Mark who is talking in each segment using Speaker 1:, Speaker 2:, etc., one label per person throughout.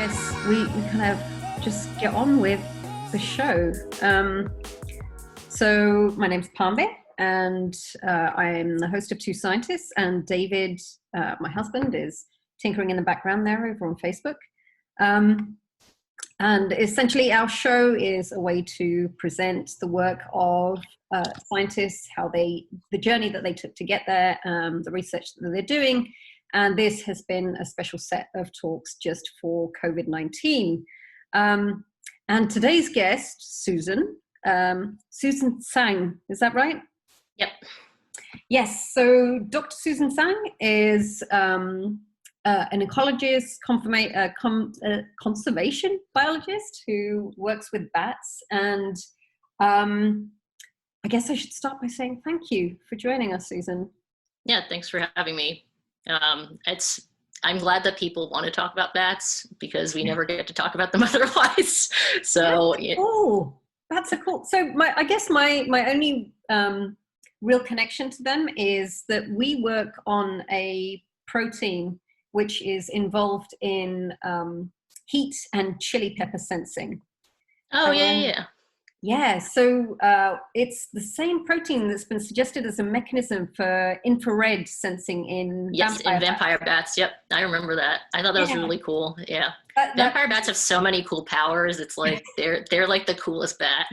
Speaker 1: guess we kind of just get on with the show. So my name's Palme, and I'm the host of Two Scientists, and David, my husband, is tinkering in the background there over on Facebook. And essentially our show is a way to present the work of scientists, the journey that they took to get there, the research that they're doing. And this has been a special set of talks just for COVID-19. And today's guest, Susan Tsang, is that right?
Speaker 2: Yep.
Speaker 1: Yes, so Dr. Susan Tsang is an ecologist, conservation biologist who works with bats. And I guess I should start by saying thank you for joining us, Susan.
Speaker 2: Yeah, thanks for having me. I'm glad that people want to talk about bats because we never get to talk about them otherwise. So
Speaker 1: bats are cool. So I guess my only real connection to them is that we work on a protein which is involved in heat and chili pepper sensing.
Speaker 2: Oh, yeah.
Speaker 1: Yeah, so it's the same protein that's been suggested as a mechanism for infrared sensing in
Speaker 2: vampire bats. Yep, I remember that. I thought that was really cool. Yeah, vampire bats have so many cool powers. It's like they're like the coolest bat.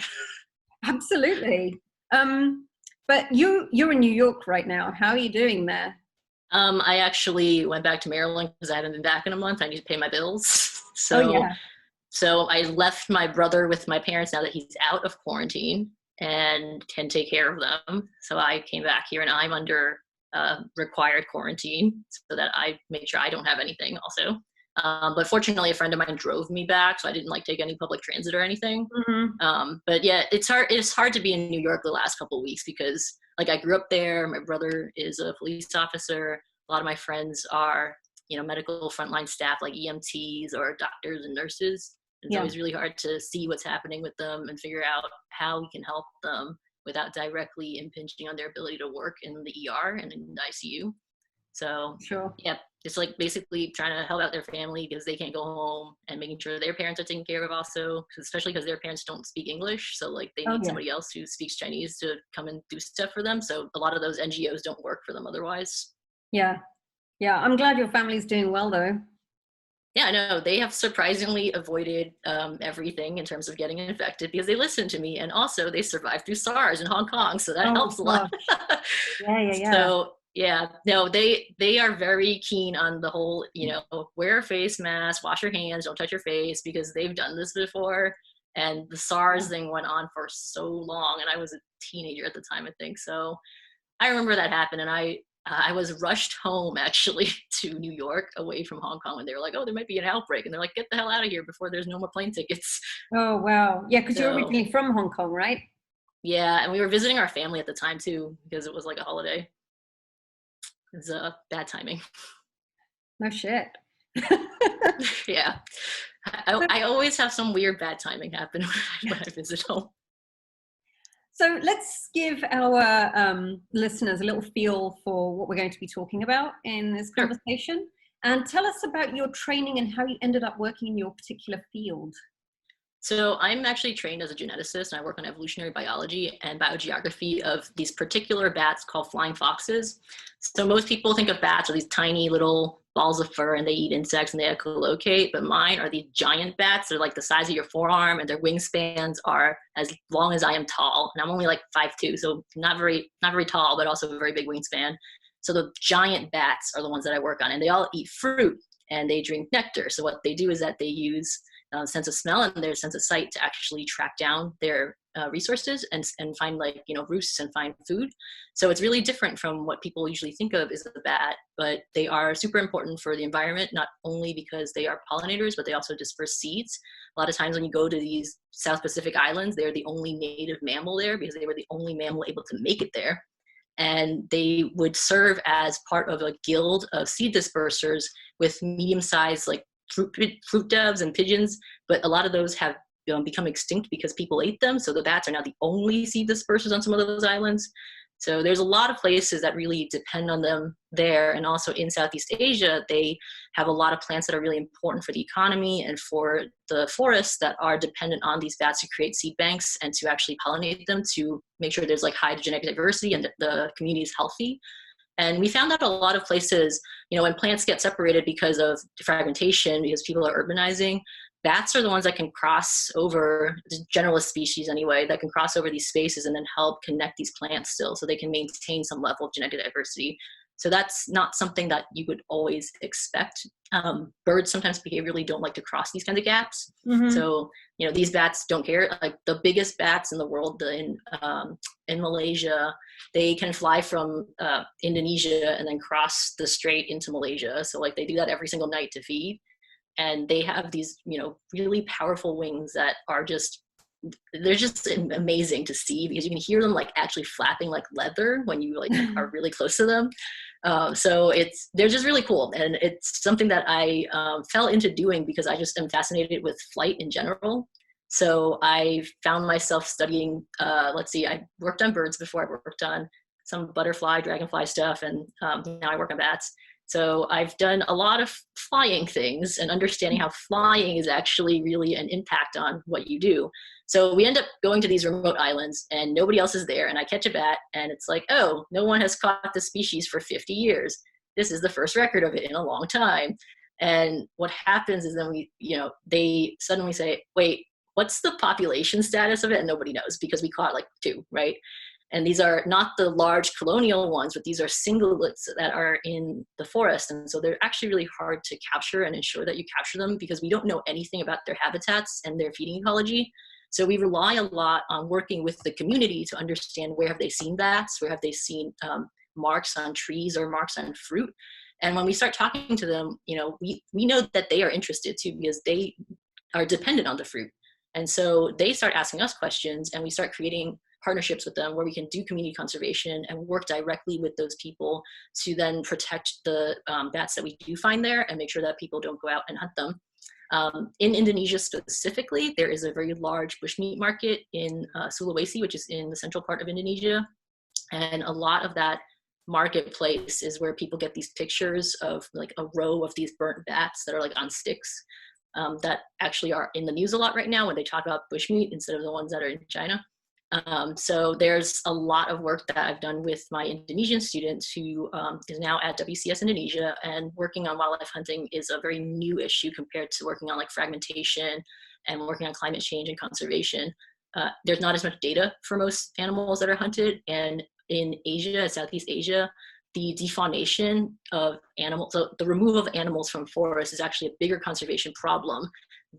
Speaker 1: Absolutely. But you're in New York right now. How are you doing there?
Speaker 2: I actually went back to Maryland because I haven't been back in a month. I need to pay my bills. So I left my brother with my parents now that he's out of quarantine and can take care of them. So I came back here and I'm under required quarantine so that I make sure I don't have anything also. But fortunately, a friend of mine drove me back, so I didn't take any public transit or anything. Mm-hmm. But yeah, it's hard to be in New York the last couple of weeks because I grew up there. My brother is a police officer. A lot of my friends are, medical frontline staff like EMTs or doctors and nurses. It's always really hard to see what's happening with them and figure out how we can help them without directly impinging on their ability to work in the ER and in the ICU. So, yeah, it's basically trying to help out their family because they can't go home and making sure their parents are taken care of also, especially because their parents don't speak English. So, they need somebody else who speaks Chinese to come and do stuff for them. So a lot of those NGOs don't work for them otherwise.
Speaker 1: Yeah. I'm glad your family's doing well, though.
Speaker 2: Yeah, no, they have surprisingly avoided everything in terms of getting infected because they listened to me, and also they survived through SARS in Hong Kong, so that helps a lot.
Speaker 1: Yeah.
Speaker 2: So yeah, no, they are very keen on the whole, wear a face mask, wash your hands, don't touch your face because they've done this before, and the SARS thing went on for so long, and I was a teenager at the time, I think. So I remember that happened, and I was rushed home actually to New York away from Hong Kong when they were like, oh, there might be an outbreak. And they're like, get the hell out of here before there's no more plane tickets.
Speaker 1: Oh, wow. Yeah, because you're originally from Hong Kong, right?
Speaker 2: Yeah, and we were visiting our family at the time too because it was like a holiday. It was bad timing.
Speaker 1: No shit.
Speaker 2: Yeah. I always have some weird bad timing happen when I visit home.
Speaker 1: So let's give our listeners a little feel for what we're going to be talking about in this conversation. And tell us about your training and how you ended up working in your particular field.
Speaker 2: So I'm actually trained as a geneticist, and I work on evolutionary biology and biogeography of these particular bats called flying foxes. So most people think of bats as these tiny little balls of fur and they eat insects and they echolocate, but mine are these giant bats. They're like the size of your forearm and their wingspans are as long as I am tall. And I'm only 5'2", so not very tall, but also a very big wingspan. So the giant bats are the ones that I work on, and they all eat fruit and they drink nectar. So what they do is that they use sense of smell and their sense of sight to actually track down their resources and find roosts and find food. So it's really different from what people usually think of as a bat, but they are super important for the environment, not only because they are pollinators, but they also disperse seeds. A lot of times when you go to these South Pacific islands, they're the only native mammal there because they were the only mammal able to make it there. And they would serve as part of a guild of seed dispersers with medium-sized fruit doves and pigeons, but a lot of those have become extinct because people ate them. So the bats are now the only seed dispersers on some of those islands. So there's a lot of places that really depend on them there. And also in Southeast Asia, they have a lot of plants that are really important for the economy and for the forests that are dependent on these bats to create seed banks and to actually pollinate them to make sure there's like high genetic diversity and the community is healthy. And we found that a lot of places, you know, when plants get separated because of fragmentation, because people are urbanizing, bats are the ones that can cross over, generalist species anyway, that can cross over these spaces and then help connect these plants still so they can maintain some level of genetic diversity. So that's not something that you would always expect. Birds sometimes behaviorally don't like to cross these kinds of gaps. Mm-hmm. So, you know, these bats don't care. Like the biggest bats in the world in Malaysia, they can fly from Indonesia and then cross the strait into Malaysia. So like they do that every single night to feed. And they have these, you know, really powerful wings that are they're just amazing to see because you can hear them like actually flapping like leather when you like are really close to them. So they're just really cool. And it's something that I fell into doing because I just am fascinated with flight in general. So I found myself studying, I worked on birds before. I worked on some butterfly, dragonfly stuff, and now I work on bats. So I've done a lot of flying things and understanding how flying is actually really an impact on what you do. So we end up going to these remote islands and nobody else is there. And I catch a bat and it's like, oh, no one has caught the species for 50 years. This is the first record of it in a long time. And what happens is then they suddenly say, wait, what's the population status of it? And nobody knows because we caught like 2, right? And these are not the large colonial ones, but these are singulets that are in the forest. And so they're actually really hard to capture and ensure that you capture them because we don't know anything about their habitats and their feeding ecology. So we rely a lot on working with the community to understand where have they seen bats, where have they seen marks on trees or marks on fruit. And when we start talking to them, you know, we know that they are interested too because they are dependent on the fruit. And so they start asking us questions and we start creating partnerships with them where we can do community conservation and work directly with those people to then protect the bats that we do find there and make sure that people don't go out and hunt them. In Indonesia specifically, there is a very large bushmeat market in Sulawesi, which is in the central part of Indonesia. And a lot of that marketplace is where people get these pictures of like a row of these burnt bats that are like on sticks that actually are in the news a lot right now when they talk about bushmeat instead of the ones that are in China. So there's a lot of work that I've done with my Indonesian student who is now at WCS Indonesia, and working on wildlife hunting is a very new issue compared to working on like fragmentation and working on climate change and conservation. There's not as much data for most animals that are hunted, and in Asia, Southeast Asia, the defaunation of animals, so the removal of animals from forests is actually a bigger conservation problem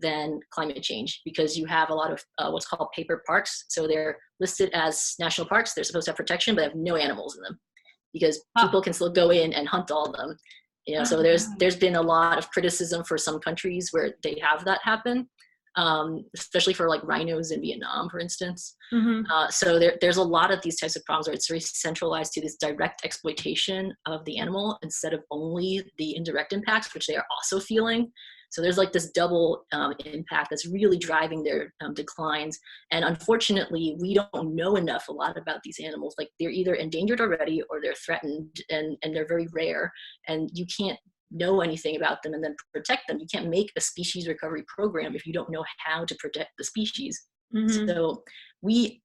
Speaker 2: than climate change because you have a lot of what's called paper parks. So they're listed as national parks. They're supposed to have protection, but have no animals in them because people can still go in and hunt all of them. You know, so there's been a lot of criticism for some countries where they have that happen, especially for like rhinos in Vietnam, for instance. Mm-hmm. So there's a lot of these types of problems where it's very centralized to this direct exploitation of the animal instead of only the indirect impacts, which they are also feeling. So there's like this double impact that's really driving their declines. And unfortunately, we don't know a lot about these animals. Like they're either endangered already or they're threatened and they're very rare. And you can't know anything about them and then protect them. You can't make a species recovery program if you don't know how to protect the species. Mm-hmm. So we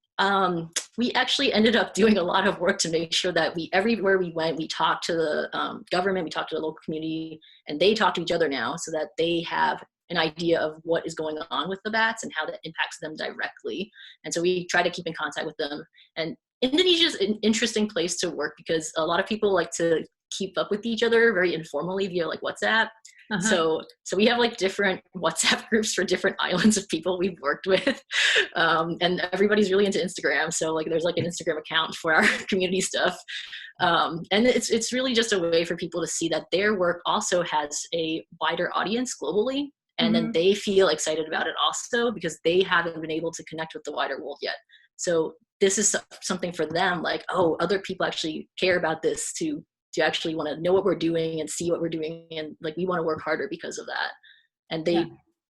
Speaker 2: actually ended up doing a lot of work to make sure that everywhere we went, we talked to the government, we talked to the local community, and they talk to each other now so that they have an idea of what is going on with the bats and how that impacts them directly. And so we try to keep in contact with them. And Indonesia is an interesting place to work because a lot of people like to keep up with each other very informally via like WhatsApp. Uh-huh. So we have like different WhatsApp groups for different islands of people we've worked with. And everybody's really into Instagram. So like there's like an Instagram account for our community stuff. And it's really just a way for people to see that their work also has a wider audience globally. And then they feel excited about it also because they haven't been able to connect with the wider world yet. So this is something for them like, oh, other people actually care about this to actually want to know what we're doing and see what we're doing. And like, we want to work harder because of that. And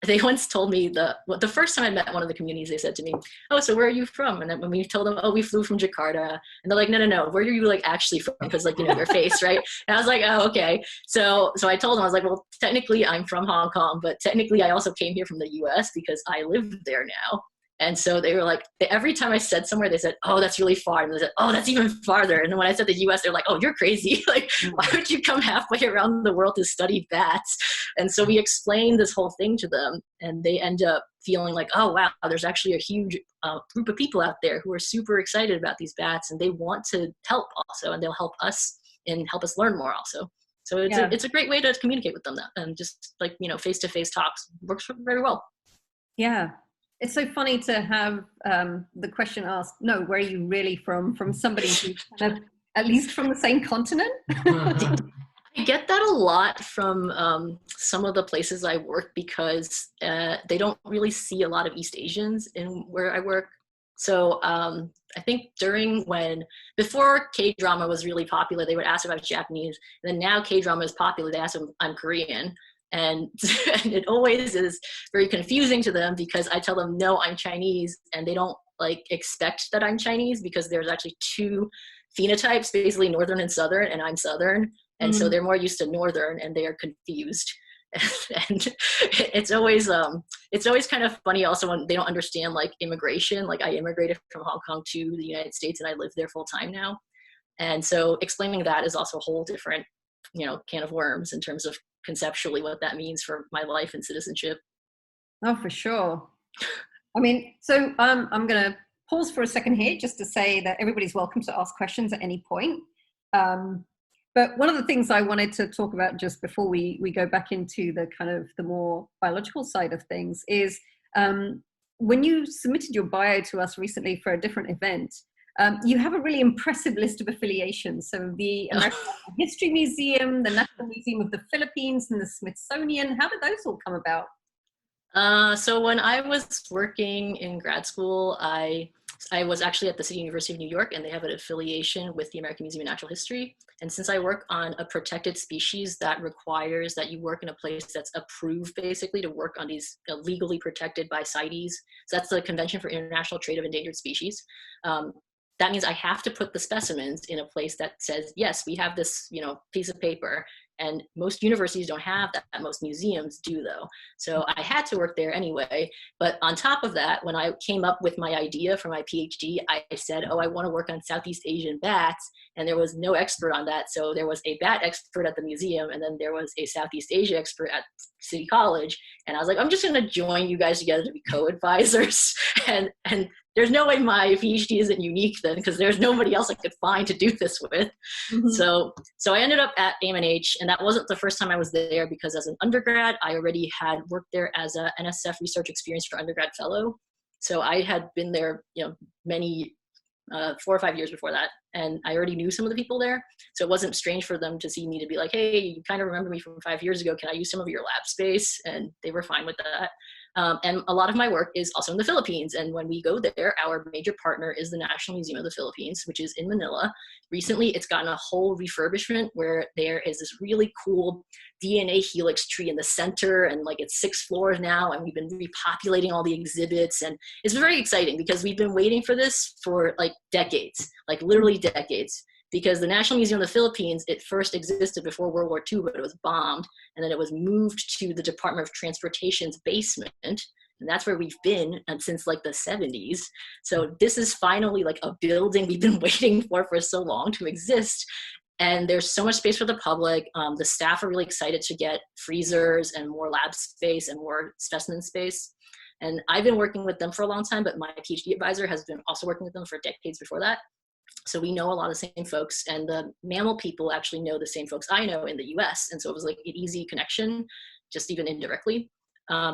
Speaker 2: they once told me the first time I met one of the communities, they said to me, "Oh, so where are you from?" And then when we told them, "Oh, we flew from Jakarta," and they're like, "No, no, no, where are you like actually from?" Because like, you know, your face, right? And I was like, "Oh, okay." So I told them, I was like, "Well, technically I'm from Hong Kong, but technically I also came here from the U.S. because I live there now." And so they were like, every time I said somewhere, they said, "Oh, that's really far." And they said, "Oh, that's even farther." And then when I said the US, they're like, "Oh, you're crazy. Like, why would you come halfway around the world to study bats?" And so we explained this whole thing to them, and they end up feeling like, "Oh, wow, there's actually a huge group of people out there who are super excited about these bats, and they want to help also, and they'll help us and help us learn more also." So it's a great way to communicate with them, and just like, you know, face-to-face talks works very well.
Speaker 1: Yeah. It's so funny to have the question asked, no, where are you really from somebody who's kind of at least from the same continent?
Speaker 2: I get that a lot from some of the places I work because they don't really see a lot of East Asians in where I work. So I think before K-drama was really popular, they would ask if I was Japanese. And then now K-drama is popular, they ask if I'm Korean. And it always is very confusing to them because I tell them, no, I'm Chinese, and they don't like expect that I'm Chinese because there's actually two phenotypes, basically Northern and Southern, and I'm Southern. And so they're more used to Northern and they are confused. And it's always kind of funny also when they don't understand like immigration. Like I immigrated from Hong Kong to the United States and I live there full time now. And so explaining that is also a whole different, you know, can of worms in terms of conceptually what that means for my life and citizenship.
Speaker 1: Oh, for sure. I mean, so I'm going to pause for a second here just to say that everybody's welcome to ask questions at any point. But one of the things I wanted to talk about just before we go back into the kind of the more biological side of things is when you submitted your bio to us recently for a different event, you have a really impressive list of affiliations. So the American History Museum, the National Museum of the Philippines, and the Smithsonian. How did those all come about?
Speaker 2: So when I was working in grad school, I was actually at the City University of New York, and they have an affiliation with the American Museum of Natural History. And since I work on a protected species that requires that you work in a place that's approved basically to work on these legally protected by CITES, so that's the Convention for International Trade of Endangered Species. That means I have to put the specimens in a place that says, yes, we have this, you know, piece of paper. And most universities don't have that. Most museums do, though. So I had to work there anyway. But on top of that, when I came up with my idea for my PhD, I said, oh, I want to work on Southeast Asian bats. And there was no expert on that. So there was a bat expert at the museum, and then there was a Southeast Asia expert at City College. And I was like, I'm just going to join you guys together to be co-advisors. And there's no way my PhD isn't unique then, because there's nobody else I could find to do this with. Mm-hmm. So I ended up at AMNH, and that wasn't the first time I was there, because as an undergrad, I already had worked there as a NSF research experience for undergrad fellow. So I had been there, you know, many 4 or 5 years before that, and I already knew some of the people there. So it wasn't strange for them to see me to be like, hey, you kind of remember me from 5 years ago. Can I use some of your lab space? And they were fine with that. And a lot of my work is also in the Philippines. And when we go there, our major partner is the National Museum of the Philippines, which is in Manila. Recently, it's gotten a whole refurbishment where there is this really cool DNA helix tree in the center, and like it's 6 floors now, and we've been repopulating all the exhibits, and it's very exciting because we've been waiting for this for like decades, like literally decades. Because the National Museum of the Philippines, it first existed before World War II, but it was bombed. And then it was moved to the Department of Transportation's basement. And that's where we've been since like the 70s. So this is finally like a building we've been waiting for so long to exist. And there's so much space for the public. The staff are really excited to get freezers and more lab space and more specimen space. And I've been working with them for a long time, but my PhD advisor has been also working with them for decades before that. So we know a lot of the same folks, and the mammal people actually know the same folks I know in the US. And so it was like an easy connection, just even indirectly.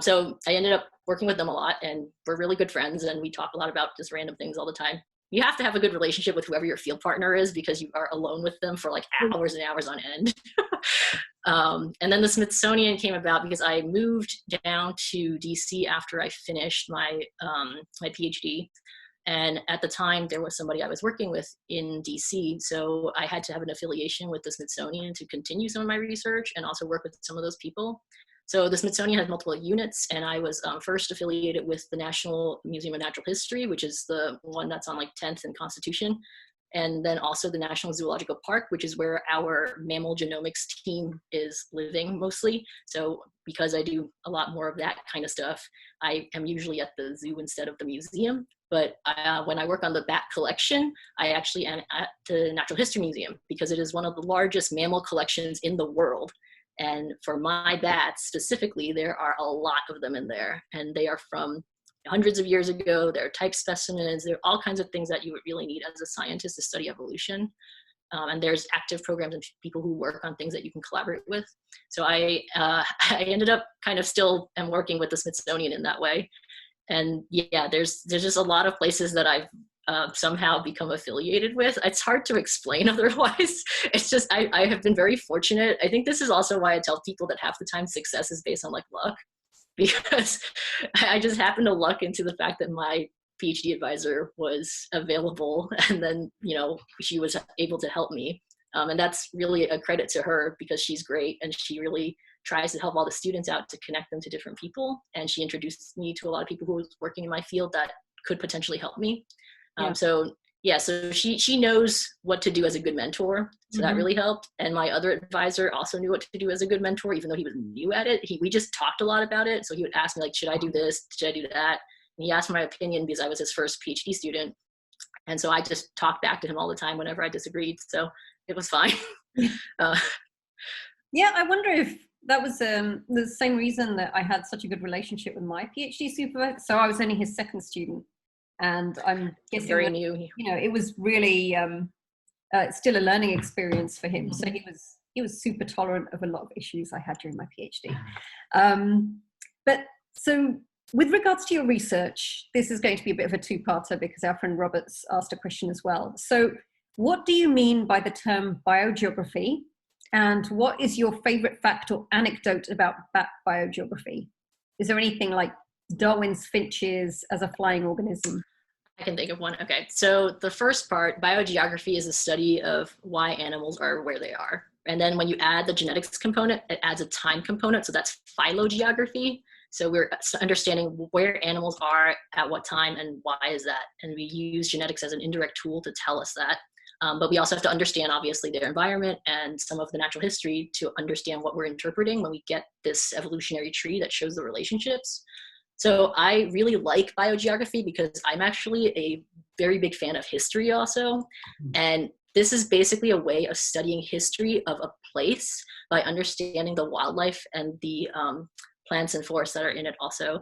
Speaker 2: So I ended up working with them a lot, and we're really good friends, and we talk a lot about just random things all the time. You have to have a good relationship with whoever your field partner is, because you are alone with them for like hours and hours on end. And then the Smithsonian came about because I moved down to DC after I finished my PhD. And at the time, there was somebody I was working with in DC, so I had to have an affiliation with the Smithsonian to continue some of my research and also work with some of those people. So the Smithsonian has multiple units, and I was first affiliated with the National Museum of Natural History, which is the one that's on like 10th and Constitution. And then also the National Zoological Park, which is where our mammal genomics team is living mostly. So because I do a lot more of that kind of stuff, I am usually at the zoo instead of the museum. But when I work on the bat collection, I actually am at the Natural History Museum because it is one of the largest mammal collections in the world. And for my bats specifically, there are a lot of them in there, and they are from hundreds of years ago. They're type specimens. There are all kinds of things that you would really need as a scientist to study evolution. And there's active programs and people who work on things that you can collaborate with. So I ended up kind of still am working with the Smithsonian in that way. And yeah, there's just a lot of places that I've somehow become affiliated with. It's hard to explain otherwise. It's just, I have been very fortunate. I think this is also why I tell people that half the time success is based on like luck, because I just happened to luck into the fact that my PhD advisor was available, and then, you know, she was able to help me. And that's really a credit to her because she's great and she really tries to help all the students out to connect them to different people. And she introduced me to a lot of people who was working in my field that could potentially help me. So she knows what to do as a good mentor. So that really helped. And my other advisor also knew what to do as a good mentor, even though he was new at it. We just talked a lot about it. So he would ask me like, should I do this? Should I do that? And he asked my opinion because I was his first PhD student. And so I just talked back to him all the time whenever I disagreed. So it was fine.
Speaker 1: Yeah, I wonder if that was the same reason that I had such a good relationship with my PhD supervisor. So I was only his second student. And I'm guessing
Speaker 2: very
Speaker 1: that,
Speaker 2: new.
Speaker 1: You know, it was really still a learning experience for him. So he was super tolerant of a lot of issues I had during my PhD. But so with regards to your research, this is going to be a bit of a two-parter because our friend Robert's asked a question as well. So what do you mean by the term biogeography? And what is your favorite fact or anecdote about bat biogeography? Is there anything like Darwin's finches as a flying organism?
Speaker 2: I can think of one. Okay, so the first part, biogeography, is the study of why animals are where they are. And then when you add the genetics component, it adds a time component. So that's phylogeography. So we're understanding where animals are at what time and why is that. And we use genetics as an indirect tool to tell us that. But we also have to understand, obviously, their environment and some of the natural history to understand what we're interpreting when we get this evolutionary tree that shows the relationships. So I really like biogeography because I'm actually a very big fan of history also. And this is basically a way of studying history of a place by understanding the wildlife and the plants and forests that are in it also.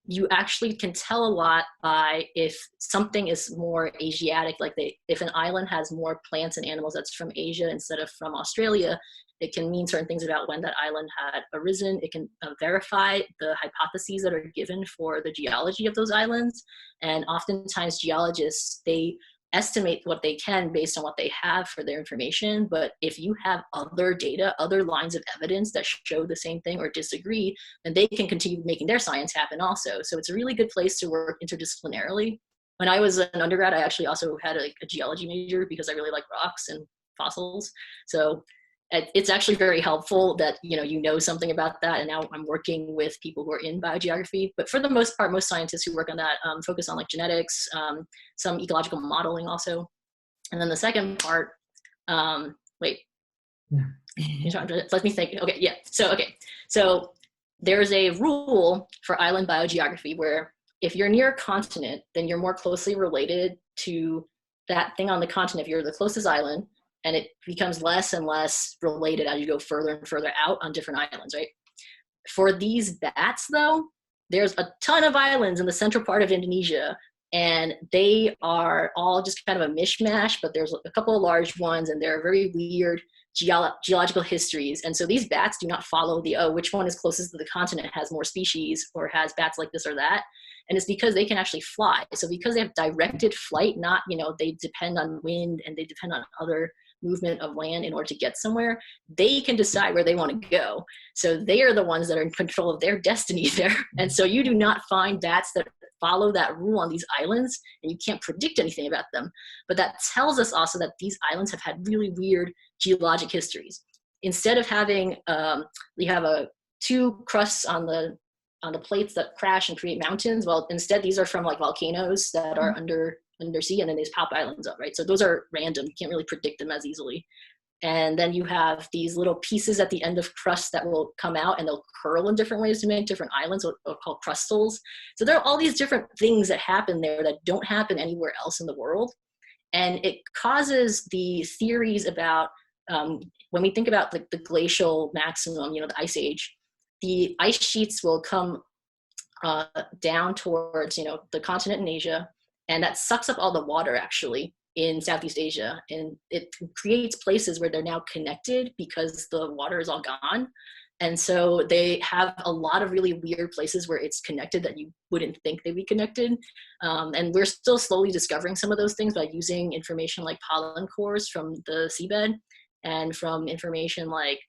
Speaker 2: You actually can tell a lot by if something is more Asiatic, like if an island has more plants and animals that's from Asia instead of from Australia, it can mean certain things about when that island had arisen. It can verify the hypotheses that are given for the geology of those islands. And oftentimes geologists, they estimate what they can based on what they have for their information. But if you have other data, other lines of evidence that show the same thing or disagree, then they can continue making their science happen also. So it's a really good place to work interdisciplinarily. When I was an undergrad, I actually also had a geology major because I really like rocks and fossils. So it's actually very helpful that you know something about that. And now I'm working with people who are in biogeography. But for the most part, most scientists who work on that focus on like genetics, some ecological modeling also. And then the second part, let me think. Okay, yeah. So there's a rule for island biogeography where if you're near a continent, then you're more closely related to that thing on the continent if you're the closest island. And it becomes less and less related as you go further and further out on different islands, right? For these bats, though, there's a ton of islands in the central part of Indonesia, and they are all just kind of a mishmash, but there's a couple of large ones, and they're very weird geological histories. And so these bats do not follow which one is closest to the continent has more species or has bats like this or that. And it's because they can actually fly. So because they have directed flight, not, they depend on wind and they depend on other movement of land in order to get somewhere, they can decide where they want to go. So they are the ones that are in control of their destiny there. And so you do not find bats that follow that rule on these islands, and you can't predict anything about them. But that tells us also that these islands have had really weird geologic histories. Instead of having, you have a two crusts on the plates that crash and create mountains. Well, instead, these are from like volcanoes that are undersea, and then these pop islands up, right? So those are random. You can't really predict them as easily. And then you have these little pieces at the end of crust that will come out, and they'll curl in different ways to make different islands, what are called crustals. So there are all these different things that happen there that don't happen anywhere else in the world. And it causes the theories about, when we think about the glacial maximum, the Ice Age, the ice sheets will come down towards, the continent in Asia, and that sucks up all the water actually in Southeast Asia, and it creates places where they're now connected because the water is all gone. And so they have a lot of really weird places where it's connected that you wouldn't think they'd be connected. And we're still slowly discovering some of those things by using information like pollen cores from the seabed, and from information like,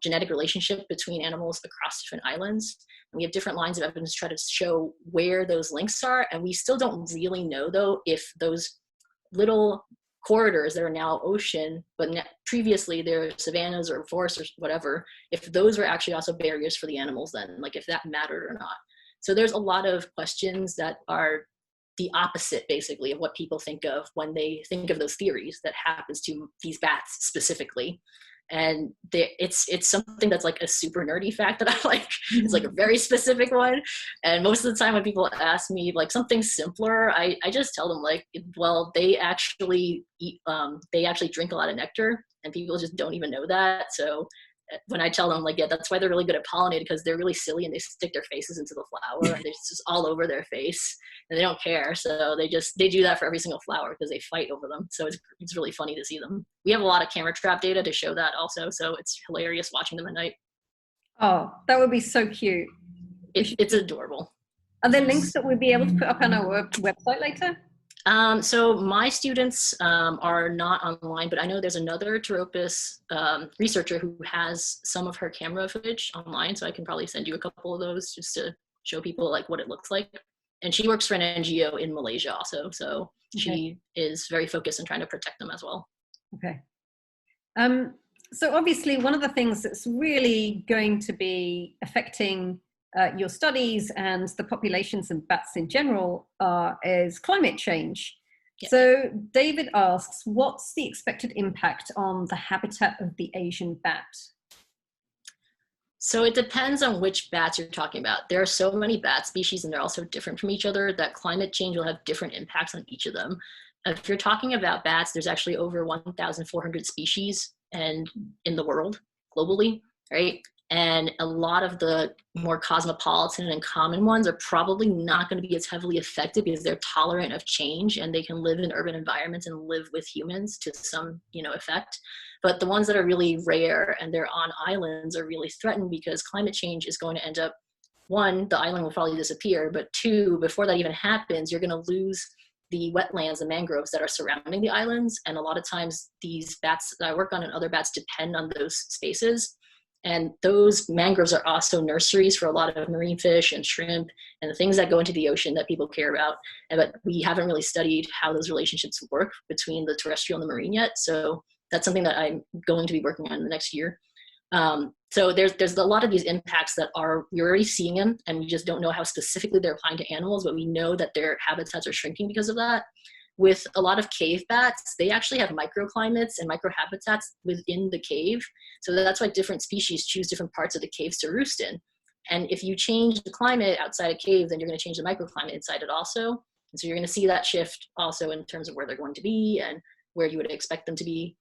Speaker 2: genetic relationship between animals across different islands. And we have different lines of evidence to try to show where those links are. And we still don't really know, though, if those little corridors that are now ocean, but previously they're savannas or forests or whatever, if those were actually also barriers for the animals then, like if that mattered or not. So there's a lot of questions that are the opposite, basically, of what people think of when they think of those theories that happens to these bats specifically. And it's something that's like a super nerdy fact that I like. It's like a very specific one. And most of the time when people ask me like something simpler, I just tell them like, well, they actually drink a lot of nectar, and people just don't even know that. So when I tell them like, yeah, that's why they're really good at pollinating, because they're really silly and they stick their faces into the flower and it's just all over their face and they don't care. So they do that for every single flower because they fight over them. So it's really funny to see them. We have a lot of camera trap data to show that also. So it's hilarious watching them at night.
Speaker 1: Oh, that would be so cute.
Speaker 2: It's adorable.
Speaker 1: Are there links that we'll be able to put up on our website later?
Speaker 2: So my students are not online, but I know there's another Pteropus researcher who has some of her camera footage online, so I can probably send you a couple of those just to show people like what it looks like. And she works for an NGO in Malaysia also, so she is very focused on trying to protect them as well.
Speaker 1: Okay. So obviously one of the things that's really going to be affecting your studies and the populations of bats in general is climate change. Yeah. So David asks, what's the expected impact on the habitat of the Asian bat?
Speaker 2: So it depends on which bats you're talking about. There are so many bat species and they're also different from each other that climate change will have different impacts on each of them. If you're talking about bats, there's actually over 1,400 species and in the world globally, right? And a lot of the more cosmopolitan and common ones are probably not going to be as heavily affected because they're tolerant of change and they can live in urban environments and live with humans to some, effect. But the ones that are really rare and they're on islands are really threatened because climate change is going to end up, one, the island will probably disappear, but two, before that even happens, you're going to lose the wetlands and mangroves that are surrounding the islands. And a lot of times these bats that I work on and other bats depend on those spaces. And those mangroves are also nurseries for a lot of marine fish and shrimp and the things that go into the ocean that people care about. But we haven't really studied how those relationships work between the terrestrial and the marine yet. So that's something that I'm going to be working on in the next year. So there's a lot of these impacts that we're already seeing them, and we just don't know how specifically they're applying to animals, but we know that their habitats are shrinking because of that. With a lot of cave bats, they actually have microclimates and microhabitats within the cave. So that's why different species choose different parts of the caves to roost in. And if you change the climate outside a cave, then you're going to change the microclimate inside it also. And so you're going to see that shift also in terms of where they're going to be and where you would expect them to be.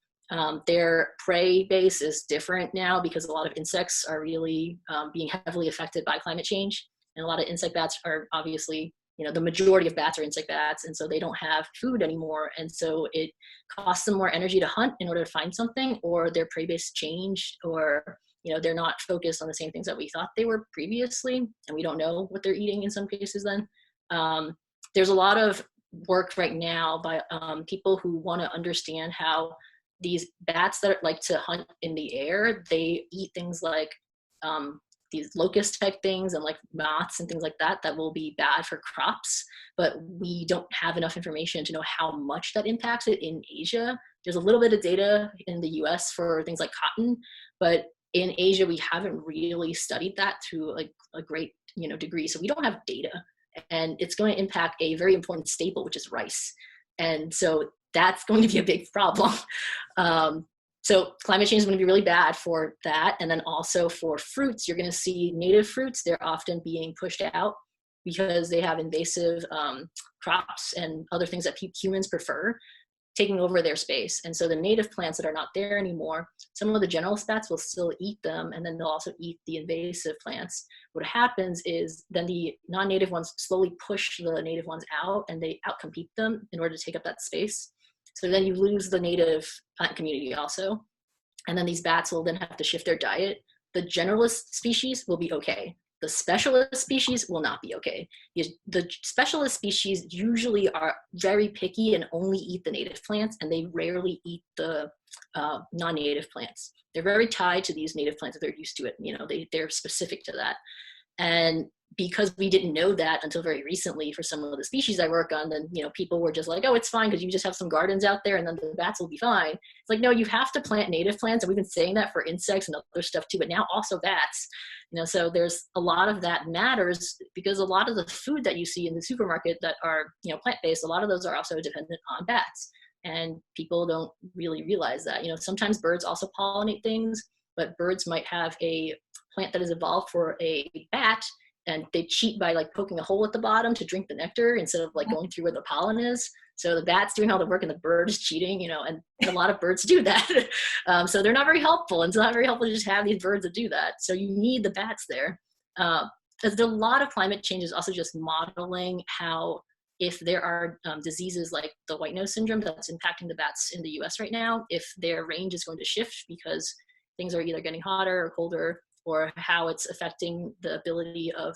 Speaker 2: Their prey base is different now because a lot of insects are really being heavily affected by climate change. And a lot of insect bats are obviously, the majority of bats are insect bats, and so they don't have food anymore. And so it costs them more energy to hunt in order to find something, or their prey base changed, or, they're not focused on the same things that we thought they were previously, and we don't know what they're eating in some cases then. There's a lot of work right now by people who want to understand how these bats that like to hunt in the air, they eat things like these locust type things and like moths and things like that will be bad for crops, but we don't have enough information to know how much that impacts it in Asia. There's a little bit of data in the US for things like cotton, but in Asia, we haven't really studied that to like a great, degree. So we don't have data, and it's going to impact a very important staple, which is rice. And so that's going to be a big problem. So climate change is going to be really bad for that. And then also for fruits, you're going to see native fruits, they're often being pushed out because they have invasive crops and other things that humans prefer, taking over their space. And so the native plants that are not there anymore, some of the general bats will still eat them, and then they'll also eat the invasive plants. What happens is then the non-native ones slowly push the native ones out, and they outcompete them in order to take up that space. So then you lose the native plant community also. And then these bats will then have to shift their diet. The generalist species will be okay. The specialist species will not be okay. The specialist species usually are very picky and only eat the native plants, and they rarely eat the non-native plants. They're very tied to these native plants. They're used to it. They're specific to that. And because we didn't know that until very recently for some of the species I work on, then people were just like, oh, it's fine because you just have some gardens out there and then the bats will be fine. It's like, no, you have to plant native plants, and we've been saying that for insects and other stuff too, but now also bats. So there's a lot of that matters, because a lot of the food that you see in the supermarket that are plant-based, a lot of those are also dependent on bats, and people don't really realize that. Sometimes birds also pollinate things, but birds might have a plant that is evolved for a bat, and they cheat by like poking a hole at the bottom to drink the nectar instead of like going through where the pollen is. So the bat's doing all the work and the bird is cheating, and a lot of birds do that. So they're not very helpful, and it's not very helpful to just have these birds that do that. So you need the bats there. There's a lot of climate change is also just modeling how, if there are diseases like the white nose syndrome that's impacting the bats in the US right now, if their range is going to shift because things are either getting hotter or colder, or how it's affecting the ability of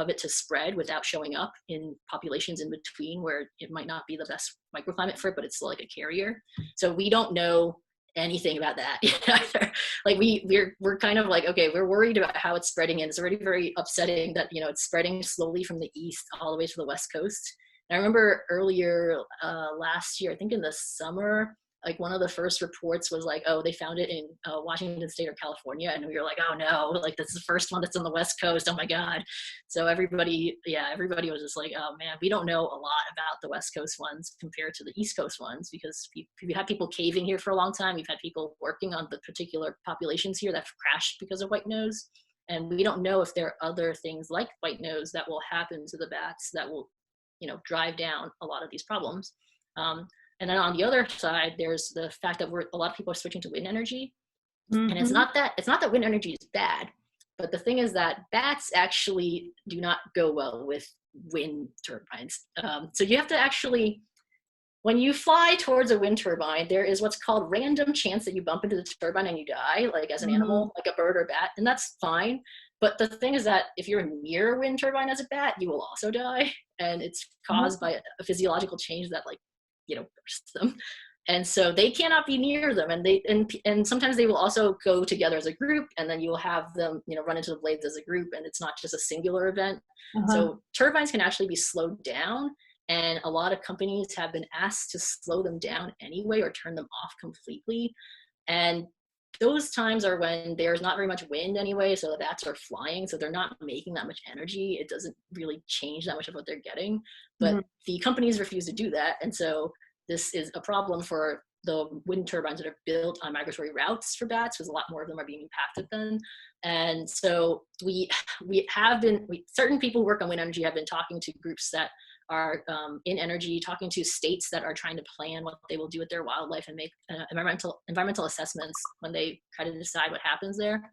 Speaker 2: it to spread without showing up in populations in between where it might not be the best microclimate for it, but it's still like a carrier. So we don't know anything about that either. Like we're kind of like, okay, we're worried about how it's spreading, and it's already very upsetting that it's spreading slowly from the east all the way to the west coast. And I remember earlier last year, I think in the summer, like one of the first reports was like, oh, they found it in Washington State or California. And we were like, oh no, like that's the first one that's on the West Coast. Oh my God. So everybody was just like, oh man, we don't know a lot about the West Coast ones compared to the East Coast ones, because we've had people caving here for a long time. We've had people working on the particular populations here that have crashed because of white nose. And we don't know if there are other things like white nose that will happen to the bats that will, drive down a lot of these problems. And then on the other side, there's the fact that a lot of people are switching to wind energy. Mm-hmm. And it's not that wind energy is bad, but the thing is that bats actually do not go well with wind turbines. So you have to actually, when you fly towards a wind turbine, there is what's called random chance that you bump into the turbine and you die, like as an animal, like a bird or bat, and that's fine. But the thing is that if you're near a wind turbine as a bat, you will also die, and it's caused by a physiological change that bursts them. And so they cannot be near them, and sometimes they will also go together as a group, and then you will have them run into the blades as a group, and it's not just a singular event. So turbines can actually be slowed down, and a lot of companies have been asked to slow them down anyway or turn them off completely. And those times are when there's not very much wind anyway, so the bats are flying, so they're not making that much energy. It doesn't really change that much of what they're getting, but the companies refuse to do that. And so this is a problem for the wind turbines that are built on migratory routes for bats, because a lot more of them are being impacted then. And so certain people who work on wind energy have been talking to groups that are in energy, talking to states that are trying to plan what they will do with their wildlife and make environmental assessments when they try to decide what happens there.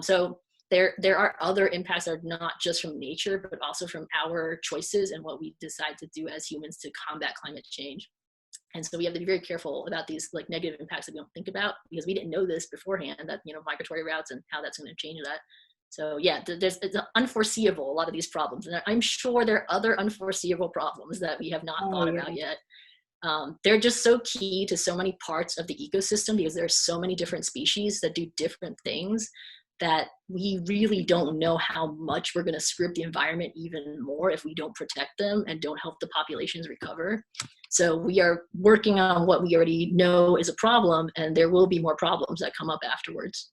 Speaker 2: So there are other impacts that are not just from nature, but also from our choices and what we decide to do as humans to combat climate change. And so we have to be very careful about these like negative impacts that we don't think about, because we didn't know this beforehand, that migratory routes and how that's going to change that. So yeah, it's unforeseeable, a lot of these problems. And I'm sure there are other unforeseeable problems that we have not thought about yet. They're just so key to so many parts of the ecosystem, because there are so many different species that do different things, that we really don't know how much we're going to screw up the environment even more if we don't protect them and don't help the populations recover. So we are working on what we already know is a problem, and there will be more problems that come up afterwards.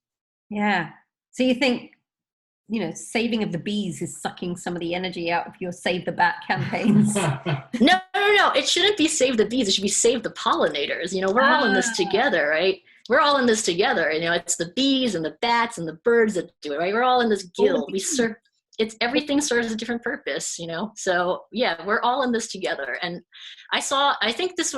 Speaker 1: Yeah. So you think, saving of the bees is sucking some of the energy out of your Save the Bat campaigns?
Speaker 2: No, no, no. It shouldn't be save the bees. It should be save the pollinators. We're all in this
Speaker 1: Ah,
Speaker 2: together, right? We're all in this together. It's the bees and the bats and the birds that do it, right? We're all in this
Speaker 1: all the
Speaker 2: guild. We
Speaker 1: bees.
Speaker 2: serve. It's everything serves a different purpose. So yeah, we're all in this together. And I think this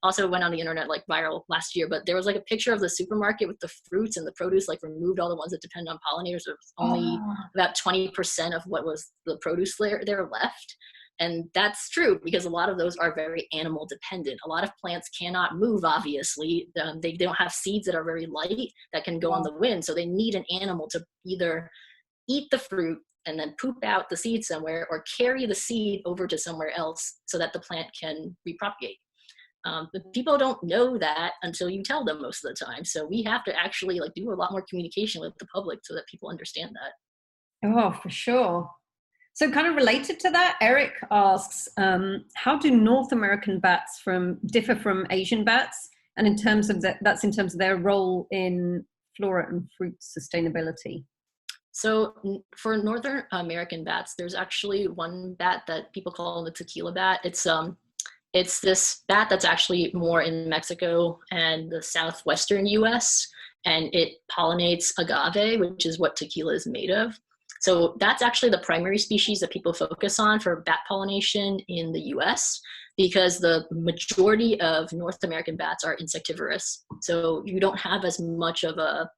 Speaker 2: also went on the internet like viral last year, but there was like a picture of the supermarket with the fruits and the produce, like removed all the ones that depend on pollinators. There was only
Speaker 1: Oh,
Speaker 2: about 20% of what was the produce there left. And that's true because a lot of those are very animal dependent. A lot of plants cannot move, obviously. They don't have seeds that are very light that can go on
Speaker 1: wow.
Speaker 2: the wind. So they need an animal to either eat the fruit and then poop out the seed somewhere or carry the seed over to somewhere else so that the plant can repropagate. But people don't know that until you tell them most of the time. So we have to actually like do a lot more communication with the public so that people understand that.
Speaker 1: Oh, for sure. So, kind of related to that, Eric asks, how do North American bats differ from Asian bats? And in terms of that's in terms of their role in flora and fruit sustainability.
Speaker 2: So for Northern American bats, there's actually one bat that people call the tequila bat. It's this bat that's actually more in Mexico and the southwestern US, and it pollinates agave, which is what tequila is made of. So that's actually the primary species that people focus on for bat pollination in the US because the majority of North American bats are insectivorous. So you don't have as much of a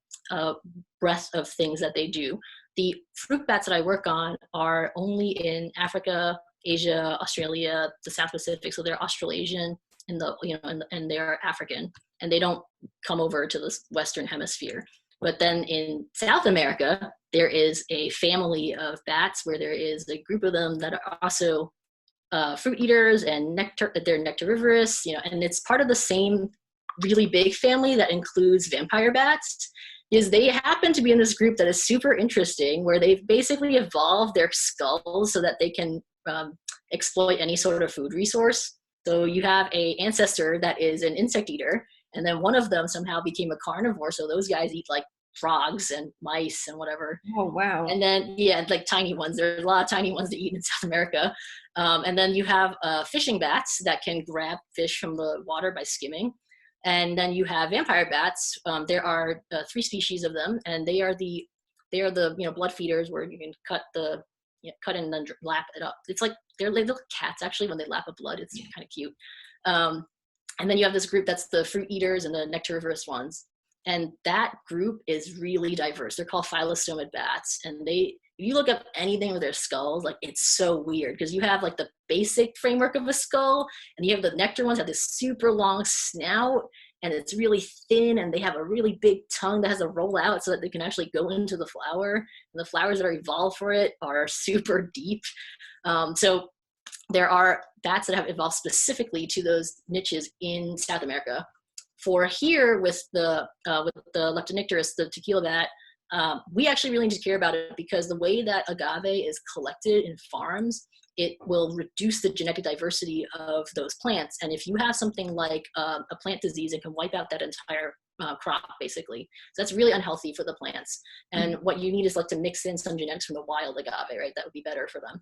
Speaker 2: breadth of things that they do. The fruit bats that I work on are only in Africa, Asia, Australia, the South Pacific. So they're Australasian and they're African, and they don't come over to the Western Hemisphere. But then in South America, there is a family of bats where there is a group of them that are also fruit eaters and they're nectarivorous, and it's part of the same really big family that includes vampire bats. Is they happen to be in this group that is super interesting, where they've basically evolved their skulls so that they can exploit any sort of food resource. So you have an ancestor that is an insect eater, and then one of them somehow became a carnivore. So those guys eat like frogs and mice and whatever.
Speaker 1: Oh, wow.
Speaker 2: And then, yeah, like tiny ones. There's a lot of tiny ones to eat in South America. And then you have fishing bats that can grab fish from the water by skimming. And then you have vampire bats. There are 3 species of them, and they are the blood feeders where you can cut and then lap it up. It's like they're little cats actually when they lap up blood. It's kind of cute. And then you have this group that's the fruit eaters and the nectarivorous ones. And that group is really diverse. They're called phyllostomid bats. And if you look up anything with their skulls, like it's so weird because you have like the basic framework of a skull, and you have the nectar ones have this super long snout, and it's really thin, and they have a really big tongue that has a roll out so that they can actually go into the flower. And the flowers that are evolved for it are super deep. So there are bats that have evolved specifically to those niches in South America. For here with the Leptonicterus, the tequila bat, we actually really need to care about it because the way that agave is collected in farms, it will reduce the genetic diversity of those plants. And if you have something like a plant disease, it can wipe out that entire crop, basically. So that's really unhealthy for the plants. And what you need is like to mix in some genetics from the wild agave, right? That would be better for them.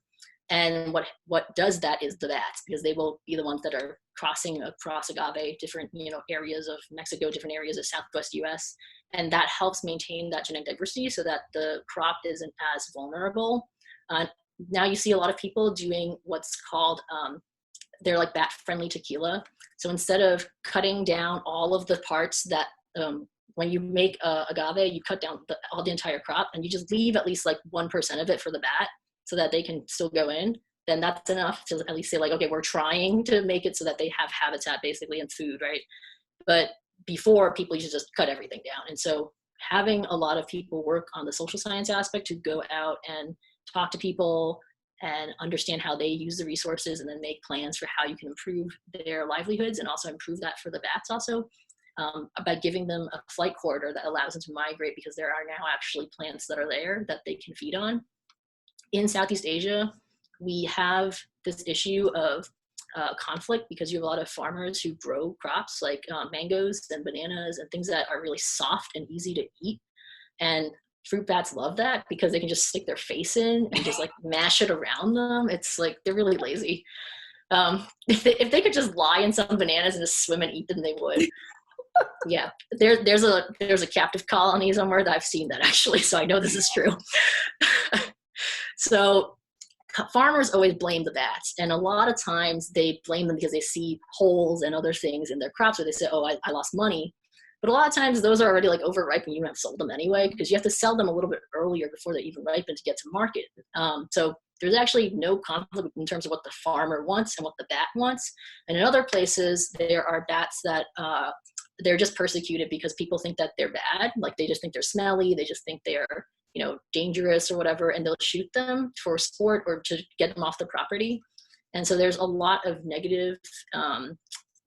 Speaker 2: And what does that is the bats, because they will be the ones that are crossing across agave, different areas of Mexico, different areas of Southwest US, and that helps maintain that genetic diversity so that the crop isn't as vulnerable. Now you see a lot of people doing what's called they're like bat-friendly tequila. So instead of cutting down all of the parts that when you make agave, you cut down all the entire crop, and you just leave at least like 1% of it for the bat, so that they can still go in, then that's enough to at least say like, okay, we're trying to make it so that they have habitat basically and food, right? But before, people used to just cut everything down. And so having a lot of people work on the social science aspect to go out and talk to people and understand how they use the resources and then make plans for how you can improve their livelihoods and also improve that for the bats also, by giving them a flight corridor that allows them to migrate, because there are now actually plants that are there that they can feed on. In Southeast Asia, we have this issue of conflict because you have a lot of farmers who grow crops like mangoes and bananas and things that are really soft and easy to eat. And fruit bats love that because they can just stick their face in and just like mash it around them. It's like, they're really lazy. If they could just lie in some bananas and just swim and eat them, they would. Yeah, there's a captive colony somewhere that I've seen that actually, so I know this is true. So farmers always blame the bats, and a lot of times they blame them because they see holes and other things in their crops, or they say, oh, I lost money. But a lot of times those are already like overripe and you have sold them anyway, because you have to sell them a little bit earlier before they even ripen to get to market. So there's actually no conflict in terms of what the farmer wants and what the bat wants. And in other places, there are bats that they're just persecuted because people think that they're bad. Like they just think they're smelly. They just think they're, dangerous or whatever, and they'll shoot them for sport or to get them off the property. And so there's a lot of negative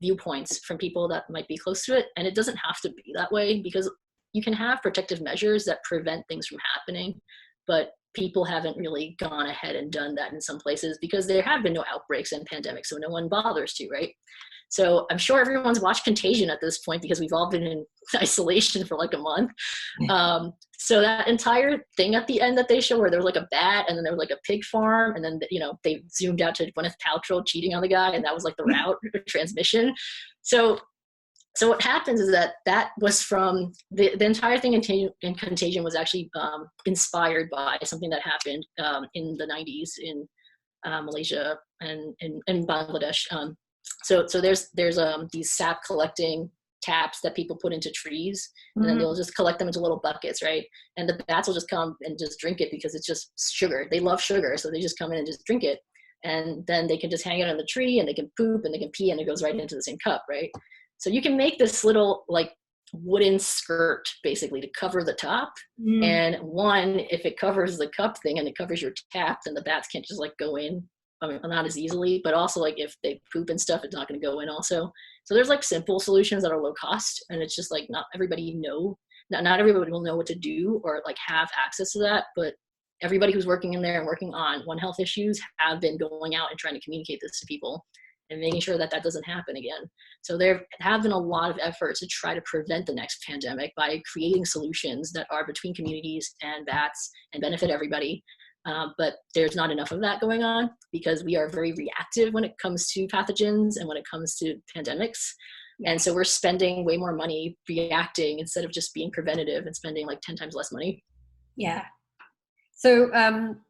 Speaker 2: viewpoints from people that might be close to it. And it doesn't have to be that way, because you can have protective measures that prevent things from happening, but people haven't really gone ahead and done that in some places because there have been no outbreaks and pandemics, so no one bothers to, right? So I'm sure everyone's watched Contagion at this point because we've all been in isolation for like a month. So that entire thing at the end that they show where there was like a bat and then there was like a pig farm and then, they zoomed out to Gwyneth Paltrow cheating on the guy, and that was like the route transmission. So what happens is that was from the entire thing in Contagion was actually inspired by something that happened in the 90s in Malaysia and in Bangladesh. So there's these sap collecting taps that people put into trees, and then they'll just collect them into little buckets, right? And the bats will just come and just drink it because it's just sugar. They love sugar, so they just come in and just drink it. And then they can just hang it on the tree, and they can poop, and they can pee, and it goes right into the same cup, right? So you can make this little like wooden skirt basically to cover the top. And one, if it covers the cup thing and it covers your tap, then the bats can't just like go in. I mean, not as easily, but also like if they poop and stuff, it's not going to go in also. So there's like simple solutions that are low cost, and it's just like not everybody will know what to do or like have access to that, but everybody who's working in there and working on One Health issues have been going out and trying to communicate this to people and making sure that that doesn't happen again. So there have been a lot of efforts to try to prevent the next pandemic by creating solutions that are between communities and bats and benefit everybody. But there's not enough of that going on because we are very reactive when it comes to pathogens and when it comes to pandemics. And so we're spending way more money reacting instead of just being preventative and spending like 10 times less money.
Speaker 1: Yeah. So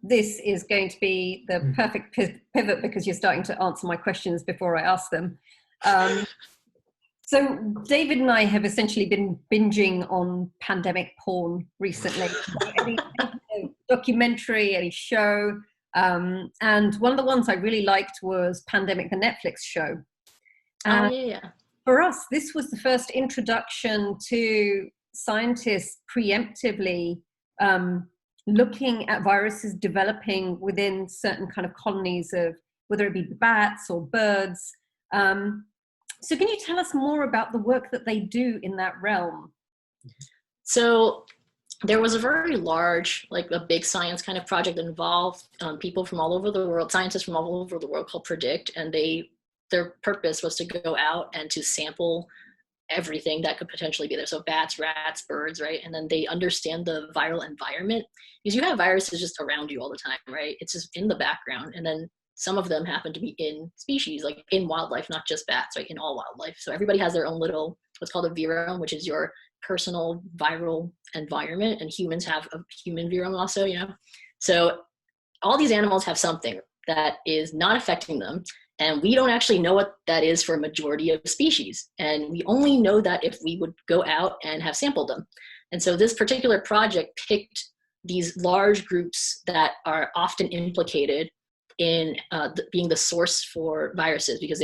Speaker 1: this is going to be the perfect pivot because you're starting to answer my questions before I ask them. So David and I have essentially been binging on pandemic porn recently. Any documentary, any show. And one of the ones I really liked was Pandemic, the Netflix show. For us, this was the first introduction to scientists preemptively looking at viruses developing within certain kind of colonies of, whether it be bats or birds. So can you tell us more about the work that they do in that realm?
Speaker 2: So there was a very large, like a big science kind of project that involved people from all over the world, scientists from all over the world called PREDICT, and their purpose was to go out and to sample everything that could potentially be there. So bats, rats, birds, right? And then they understand the viral environment because you have viruses just around you all the time, right? It's just in the background. And then some of them happen to be in species, like in wildlife, not just bats, right? In all wildlife. So everybody has their own little, what's called a virome, which is your personal viral environment. And humans have a human virome also, So all these animals have something that is not affecting them. And we don't actually know what that is for a majority of species. And we only know that if we would go out and have sampled them. And so this particular project picked these large groups that are often implicated in being the source for viruses because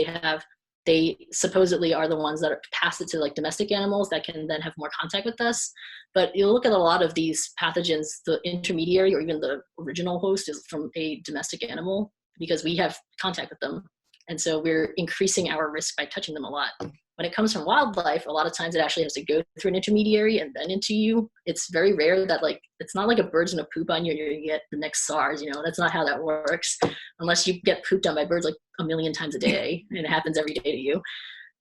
Speaker 2: they supposedly are the ones that pass it to like domestic animals that can then have more contact with us. But you look at a lot of these pathogens, the intermediary or even the original host is from a domestic animal because we have contact with them. And so we're increasing our risk by touching them a lot. When it comes from wildlife, a lot of times it actually has to go through an intermediary and then into you. It's very rare that it's not like a bird's gonna poop on you and you're gonna get the next SARS, that's not how that works. Unless you get pooped on by birds like a million times a day and it happens every day to you,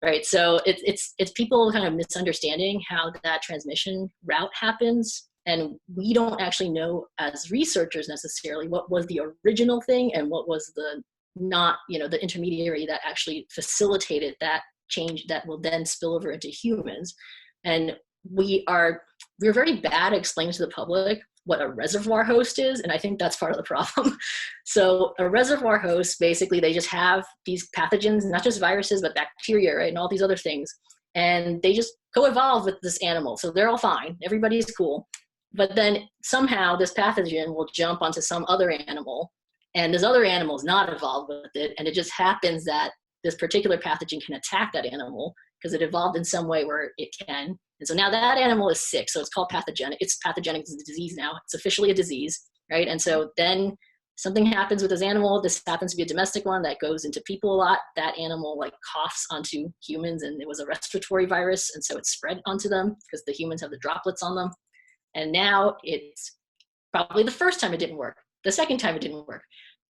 Speaker 2: right? So it's people kind of misunderstanding how that transmission route happens And we don't actually know as researchers necessarily what was the original thing and what was the not, the intermediary that actually facilitated that change that will then spill over into humans. And we're very bad at explaining to the public what a reservoir host is, and I think that's part of the problem. So a reservoir host, basically, they just have these pathogens, not just viruses, but bacteria, right, and all these other things, and they just co-evolve with this animal. So they're all fine, everybody's cool. But then somehow this pathogen will jump onto some other animal, and this other animal is not evolved with it, and it just happens that this particular pathogen can attack that animal because it evolved in some way where it can. And so now that animal is sick, so it's called pathogenic. It's pathogenic, it's a disease now. It's officially a disease, right? And so then something happens with this animal. This happens to be a domestic one that goes into people a lot. That animal like coughs onto humans, and it was a respiratory virus, and so it spread onto them because the humans have the droplets on them. And now it's probably the first time it didn't work. The second time it didn't work.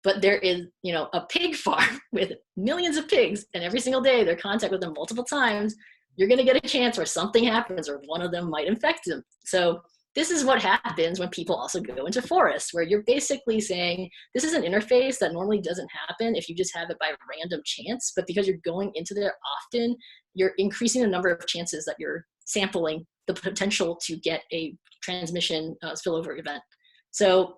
Speaker 2: But there is, a pig farm with millions of pigs, and every single day they're in contact with them multiple times. You're going to get a chance where something happens or one of them might infect them. So this is what happens when people also go into forests, where you're basically saying this is an interface that normally doesn't happen if you just have it by random chance, but because you're going into there often, you're increasing the number of chances that you're sampling the potential to get a transmission spillover event. So